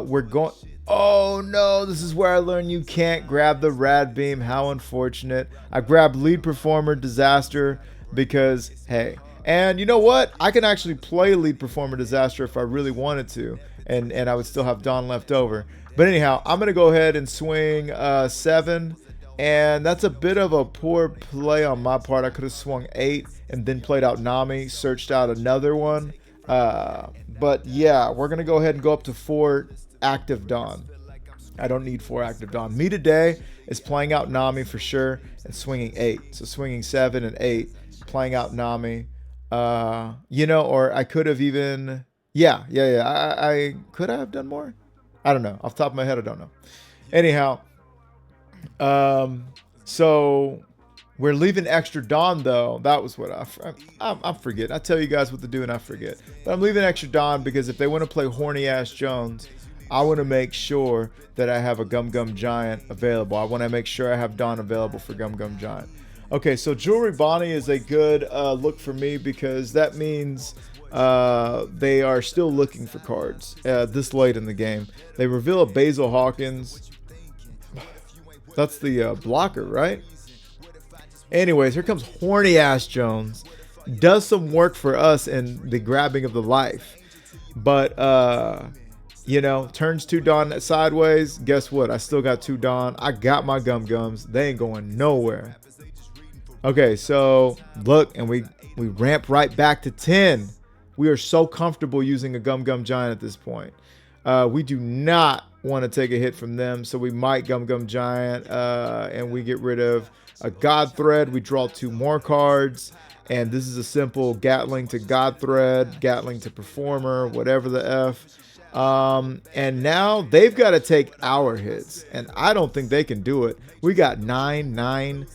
we're going... Oh no, this is where I learned you can't grab the Rad Beam. How unfortunate. I grabbed Lead Performer Disaster because, hey, And you know what? I can actually play Lead Performer Disaster if I really wanted to, and I would still have Dawn left over. But anyhow, I'm gonna go ahead and swing 7, and that's a bit of a poor play on my part. I could have swung 8 and then played out Nami, searched out another one. But yeah, we're gonna go ahead and go up to 4 active Dawn. I don't need 4 active Dawn. Me today is playing out Nami for sure and swinging 8. So swinging 7 and 8, playing out Nami. Or I could have even, yeah. I could I have done more? I don't know. Off the top of my head, I don't know. Anyhow, so we're leaving extra Dawn though. That was what I'm forgetting. I tell you guys what to do and I forget. But I'm leaving extra Dawn because if they want to play horny ass Jones, I want to make sure that I have a Gum Gum Giant available. I want to make sure I have Dawn available for Gum Gum Giant. Okay, so Jewelry Bonney is a good look for me because that means they are still looking for cards this late in the game. They reveal a Basil Hawkins. That's the blocker, right? Anyways, here comes Horny Ass Jones. Does some work for us in the grabbing of the life. But, turns 2 Dawn sideways. Guess what? I still got 2 Dawn. I got my Gum Gums. They ain't going nowhere. Okay, so look, and we ramp right back to 10. We are so comfortable using a Gum Gum Giant at this point. We do not want to take a hit from them, so we might Gum Gum Giant, and we get rid of a God Thread. We draw 2 more cards, and this is a simple Gatling to God Thread, Gatling to Performer, whatever the F. And now they've got to take our hits, and I don't think they can do it. We got 9, 9,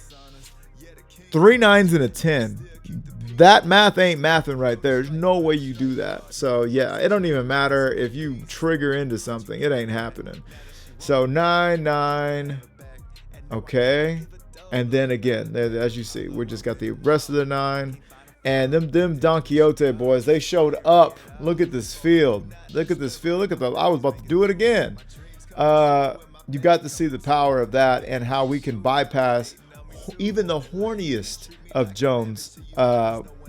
3 9s and a 10. That math ain't mathing right there. There's no way you do that. So yeah, it don't even matter if you trigger into something. It ain't happening. So 9, 9. Okay. And then again, as you see, we just got the rest of the 9. And them Donquixote boys, they showed up. Look at this field. Look at this field. Look at I was about to do it again. You got to see the power of that and how we can bypass even the horniest of Jones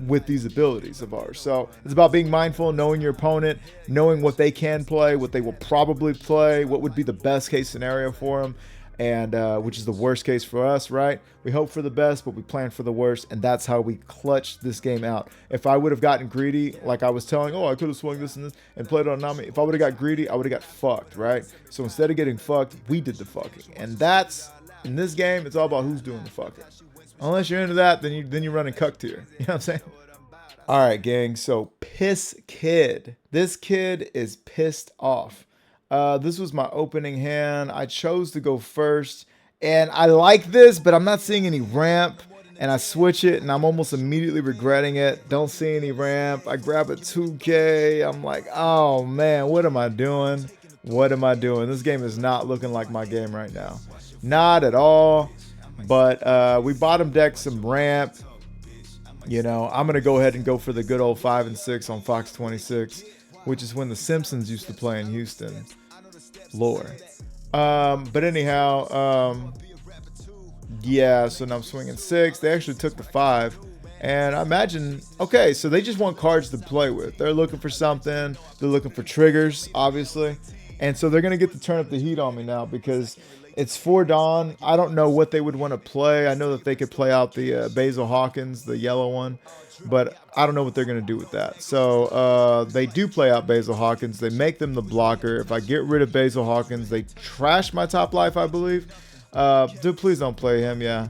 with these abilities of ours. So it's about being mindful, knowing your opponent, knowing what they can play, what they will probably play, what would be the best case scenario for them, and which is the worst case for us, right? We hope for the best, but we plan for the worst, and that's how we clutch this game out. If I would have gotten greedy, like I was telling, I could have swung this and this and played it on Nami. If I would have got greedy, I would have got fucked, right? So instead of getting fucked, we did the fucking, and that's in this game. It's all about who's doing the fucking. Unless you're into that, then you're running cuck tier. You know what I'm saying? All right, gang. So Piss Kid. This kid is pissed off. This was my opening hand. I chose to go first, and I like this, but I'm not seeing any ramp. And I switch it, and I'm almost immediately regretting it. Don't see any ramp. I grab a 2K. I'm like, oh man, what am I doing? What am I doing? This game is not looking like my game right now. Not at all. But we bottom deck some ramp. I'm going to go ahead and go for the good old 5 and 6 on Fox 26, which is when the Simpsons used to play in Houston. Lore. But anyhow, yeah, so now I'm swinging 6. They actually took the 5. And I imagine, okay, so they just want cards to play with. They're looking for something. They're looking for triggers, obviously. And so they're going to get to turn up the heat on me now because it's 4 Dawn. I don't know what they would want to play. I know that they could play out the Basil Hawkins, the yellow one, but I don't know what they're going to do with that. So they do play out Basil Hawkins. They make them the blocker. If I get rid of Basil Hawkins, they trash my top life, I believe. Dude, please don't play him, yeah.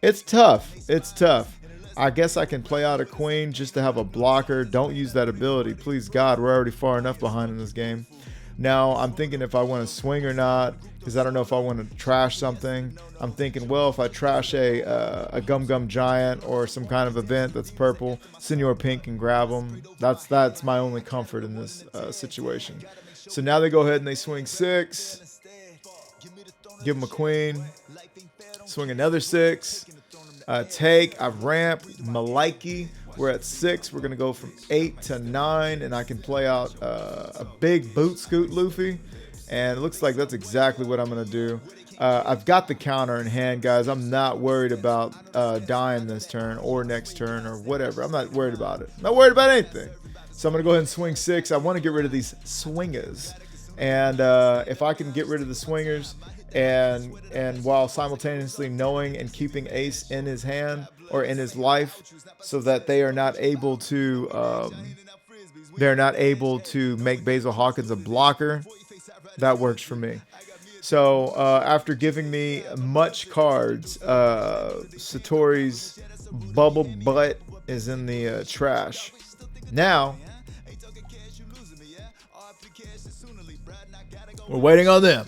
It's tough. It's tough. I guess I can play out a queen just to have a blocker. Don't use that ability. Please, God, we're already far enough behind in this game. Now, I'm thinking if I want to swing or not, because I don't know if I want to trash something. I'm thinking, well, if I trash a Gum Gum Giant or some kind of event that's purple, Senor Pink can grab them. That's my only comfort in this situation. So now they go ahead and they swing 6. Give them a queen. Swing another 6. Take. I ramp. Maliki. We're at 6. We're going to go from 8 to 9. And I can play out a big boot scoot Luffy. And it looks like that's exactly what I'm going to do. I've got the counter in hand, guys. I'm not worried about dying this turn or next turn or whatever. I'm not worried about it. I'm not worried about anything. So I'm going to go ahead and swing 6. I want to get rid of these swingers. And if I can get rid of the swingers and while simultaneously knowing and keeping ace in his hand or in his life so that they are not able to make Basil Hawkins a blocker, that works for me. So after giving me much cards, Satori's bubble butt is in the trash. Now we're waiting on them.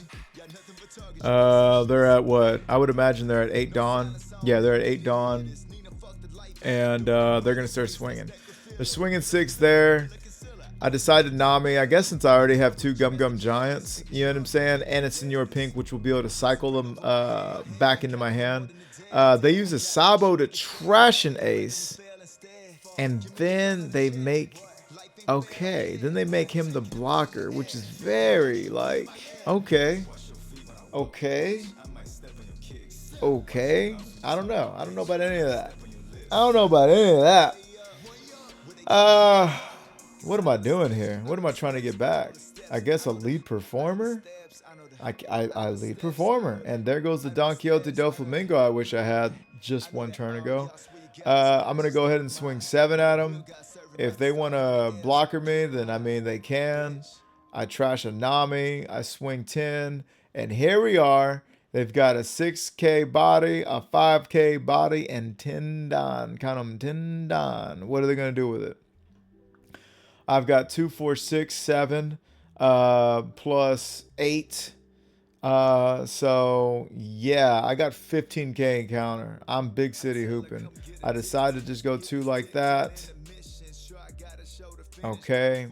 They're at what? I would imagine they're at 8 Dawn. Yeah, they're at 8 Dawn. And they're going to start swinging. They're swinging 6 there. I decided Nami, I guess since I already have 2 Gum Gum Giants, you know what I'm saying? And it's Senor Pink, which will be able to cycle them back into my hand. They use a Sabo to trash an ace. And then they make... Okay, then they make him the blocker, which is very, like... Okay. Okay. Okay. I don't know. I don't know about any of that. I don't know about any of that. What am I doing here? What am I trying to get back? I guess a lead performer? I lead performer. And there goes the Donquixote do Flamingo I wish I had just one turn ago. I'm going to go ahead and swing 7 at them. If they want to blocker me, then I mean they can. I trash a Nami. I swing 10. And here we are. They've got a 6K body, a 5K body, and 10 Don. Count them, 10 Don. What are they going to do with it? I've got 2, 4, 6, 7, plus 8. So yeah, I got 15K encounter. I'm big city hooping. I decided to just go 2 like that. Okay.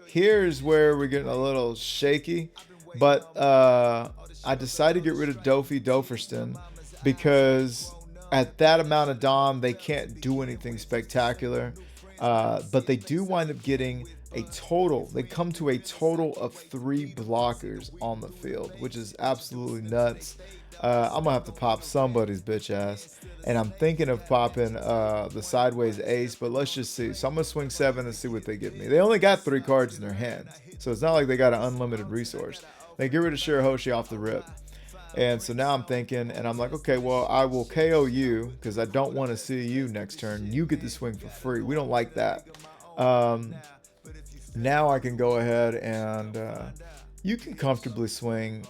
Here's where we're getting a little shaky. But I decided to get rid of Dofi Doferston because at that amount of Dom, they can't do anything spectacular. But they do wind up getting a total. They come to a total of 3 blockers on the field, which is absolutely nuts. I'm going to have to pop somebody's bitch ass. And I'm thinking of popping the sideways ace, but let's just see. So I'm going to swing 7 and see what they give me. They only got 3 cards in their hand, so it's not like they got an unlimited resource. They get rid of Shirahoshi off the rip. And so now I'm thinking, and I'm like, okay, well, I will KO you because I don't want to see you next turn. You get to swing for free. We don't like that. Now I can go ahead and you can comfortably swing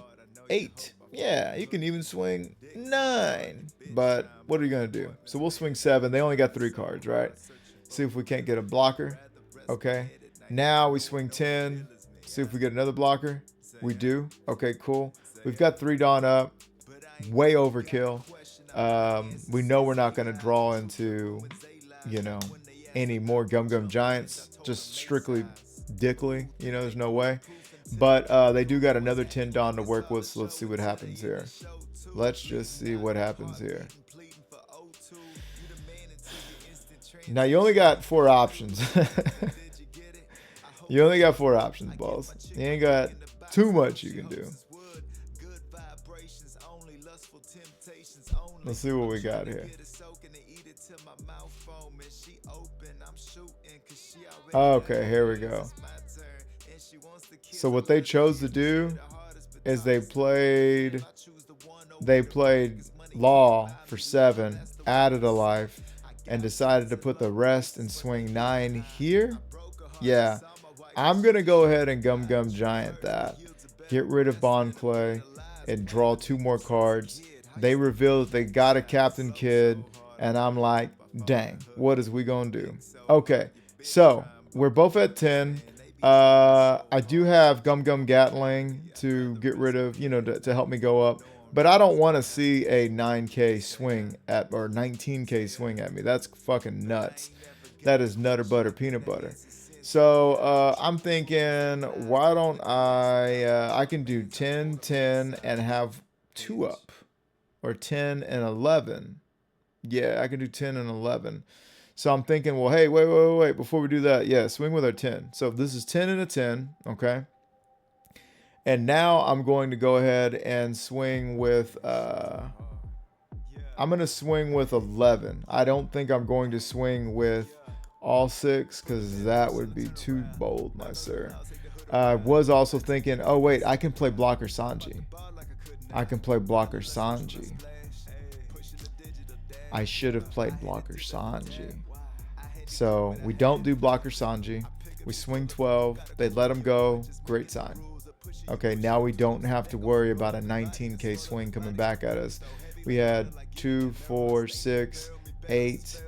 8. Yeah, you can even swing 9. But what are you going to do? So we'll swing 7. They only got 3 cards, right? See if we can't get a blocker. Okay. Now we swing 10. See if we get another blocker. We do. Okay, cool. We've got 3 Dawn up. Way overkill. We know we're not going to draw into, you know, any more Gum Gum Giants. Just strictly Dickly. You know, there's no way. But they do got another 10 Dawn to work with, so let's see what happens here. Let's just see what happens here. Now, you only got 4 options. You only got 4 options, balls. You ain't got too much you can do. Let's see what we got here. Okay, here we go. So what they chose to do is they played Law for 7, added a life, and decided to put the rest and swing 9 here. Yeah, I'm gonna go ahead and Gum Gum Giant that. Get rid of Bond Clay and draw 2 more cards. They reveal that they got a Captain Kid, and I'm like, dang, what is we gonna do? Okay, so we're both at 10. I do have Gum Gum Gatling to get rid of, you know, to help me go up. But I don't want to see a 9K swing at, or 19K swing at me. That's fucking nuts. That is nutter butter peanut butter. So I'm thinking, why don't I can do 10, 10, and have 2 up. Or 10 and 11. Yeah, I can do 10 and 11. So I'm thinking, well, hey, wait. Before we do that, yeah, swing with our 10. So this is 10 and a 10, okay? And now I'm going to go ahead and swing with I'm going to swing with 11. I don't think I'm going to swing with all 6 because that would be too bold, my sir. I was also thinking, oh wait, I can play blocker Sanji. I can play blocker Sanji. I should have played blocker Sanji. So we don't do blocker Sanji. We swing 12. They let him go. Great sign. Okay, now we don't have to worry about a 19k swing coming back at us. We had 2, 4, 6, 8,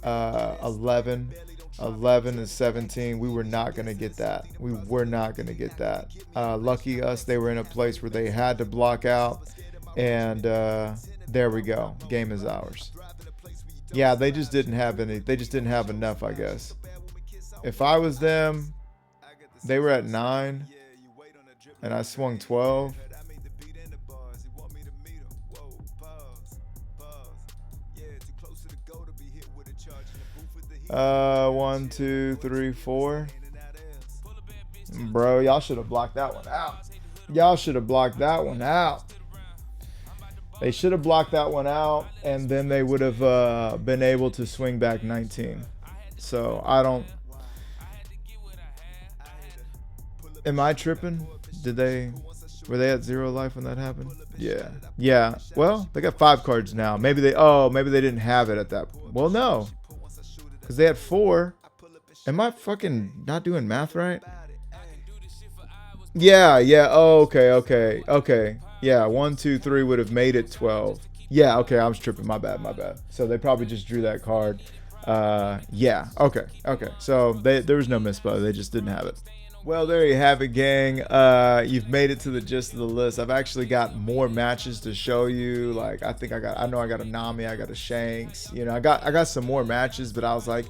11. 11 and 17. We were not going to get that. We were not going to get that. Lucky us, they were in a place where they had to block out. And there we go. Game is ours. Yeah, they just didn't have any. They just didn't have enough, I guess. If I was them, they were at 9 and I swung 12. 1, 2, 3, 4. Bro, y'all should have blocked that one out. Y'all should have blocked that one out. They should have blocked that one out, and then they would have been able to swing back 19. So I don't. Am I tripping? Were they at 0 life when that happened? Yeah. Yeah. Well, they got 5 cards now. Maybe they didn't have it at that. Well, no. Because they had 4. Am I fucking not doing math right? Yeah. Oh, okay. Yeah, 1, 2, 3 would have made it 12. Yeah, okay, I was tripping. My bad. So they probably just drew that card. Yeah, okay. So there was no misplay. They just didn't have it. Well, there you have it, gang. You've made it to the gist of the list. I've actually got more matches to show you. Like, I know I got a Nami, I got a Shanks. You know, I got some more matches, but I was like,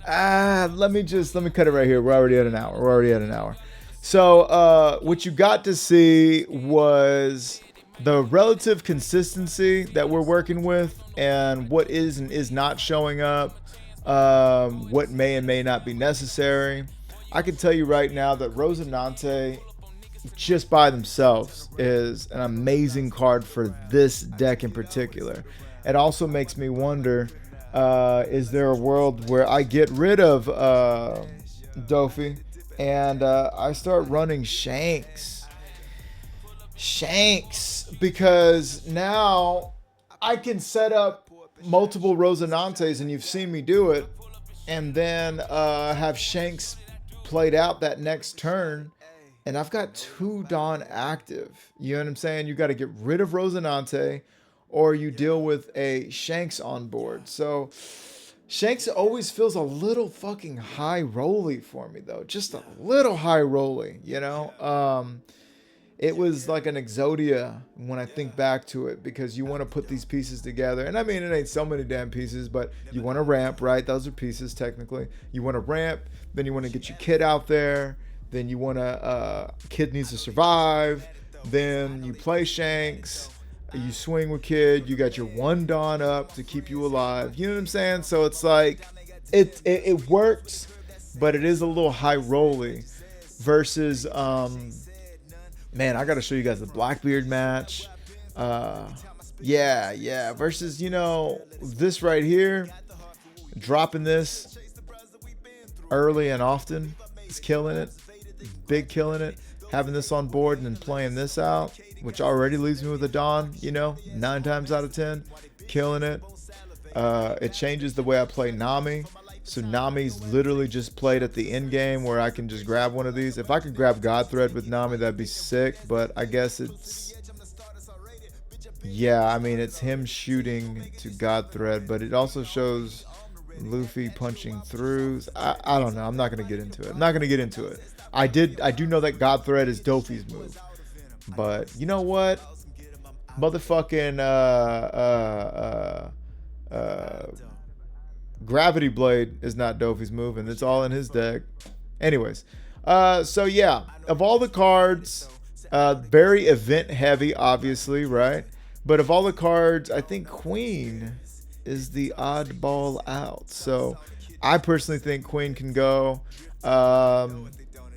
let me cut it right here. We're already at an hour. So what you got to see was the relative consistency that we're working with and what is and is not showing up, what may and may not be necessary. I can tell you right now that Rosinante just by themselves is an amazing card for this deck in particular. It also makes me wonder, is there a world where I get rid of Dofi and I start running Shanks, because now I can set up multiple Rosinantes, and you've seen me do it, and then have Shanks played out that next turn, and I've got 2 Dawn active. You know what I'm saying? You got to get rid of Rosinante, or you deal with a Shanks on board. So Shanks always feels a little fucking high rolly for me, though. Just a little high rolly, you know? It was like an Exodia when I think back to it, because you want to put these pieces together. And I mean, it ain't so many damn pieces, but you want to ramp, right? Those are pieces, technically. You want to ramp, then you want to get your kid out there, then you want to, kid needs to survive, then you play Shanks, you swing with kid, you got your 1 Dawn up to keep you alive. You know what I'm saying? So it's like, it works, but it is a little high rolly versus, man, I got to show you guys the Blackbeard match. Yeah. Versus, you know, this right here. Dropping this early and often is killing it. Big killing it. Having this on board and then playing this out, which already leaves me with a Dawn, you know, 9 times out of 10. Killing it. It changes the way I play Nami. So Nami's literally just played at the end game where I can just grab one of these. If I could grab Godthread with Nami, that'd be sick. But I guess it's... yeah, I mean, it's him shooting to Godthread. But it also shows Luffy punching through. I don't know. I'm not going to get into it. I do know that Godthread is Dofi's move. But you know what? Motherfucking... Gravity Blade is not Dofi's move, and it's all in his deck. Anyways, so yeah, of all the cards, very event heavy, obviously, right? But of all the cards, I think Queen is the oddball out. So I personally think Queen can go. I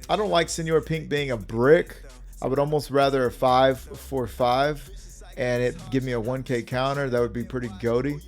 don't like Senor Pink being a brick, I would almost rather a 5-4-5 and it give me a 1K counter. That would be pretty goaty.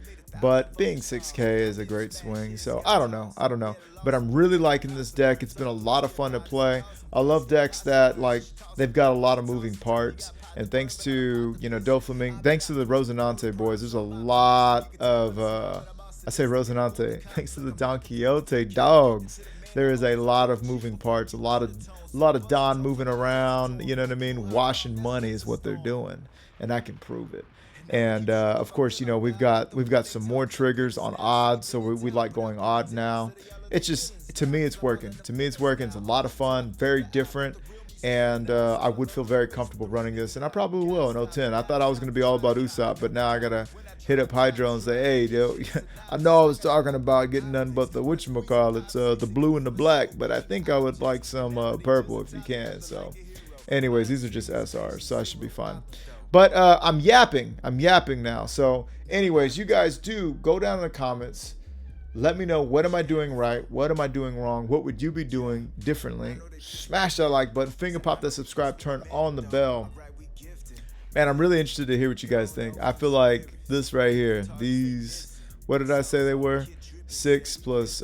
But being 6K is a great swing. So I don't know. But I'm really liking this deck. It's been a lot of fun to play. I love decks that, like, they've got a lot of moving parts. And thanks to, Doflamingo, thanks to the Rosinante boys, there's a lot of, I say Rosinante, thanks to the Donquixote dogs, there is a lot of moving parts, a lot of Don moving around, you know what I mean? Washing money is what they're doing, and I can prove it. And of course, we've got some more triggers on odds, so we like going odd now. It's just, to me, it's working. It's a lot of fun, very different, and I would feel very comfortable running this, and I probably will in 010. I thought I was going to be all about Usopp, but now I gotta hit up Hydro and say, hey, yo, I know I was talking about getting nothing but the whatchamacallits, the blue and the black, but I think I would like some purple if you can. So anyways, these are just SRs, so I should be fine. But I'm yapping now. So anyways, you guys do go down in the comments. Let me know, what am I doing right? What am I doing wrong? What would you be doing differently? Smash that like button, finger pop that subscribe, turn on the bell. Man, I'm really interested to hear what you guys think. I feel like this right here, these, what did I say they were? 6 plus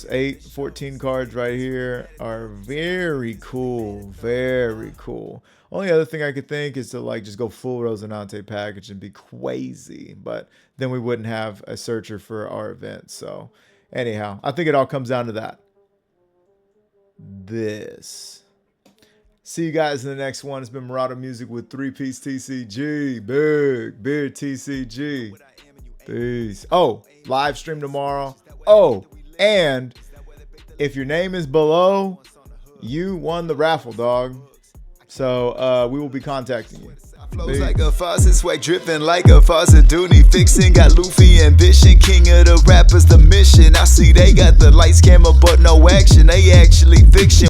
8, 14 cards right here are very cool. Very cool. Only other thing I could think is to like just go full Rosinante package and be crazy, but then we wouldn't have a searcher for our event. So anyhow, I think it all comes down to that. This. See you guys in the next one. It's been Marauder Music with 3-Piece TCG. Big beer TCG. Peace. Oh, live stream tomorrow. Oh, and if your name is below, you won the raffle, dog. So we will be contacting you. Flows like a faucet, swag dripping like a faucet. Dooney fixing, got Luffy ambition, king of the rappers, the mission. I see they got the lights, camera, but no action. They actually fiction.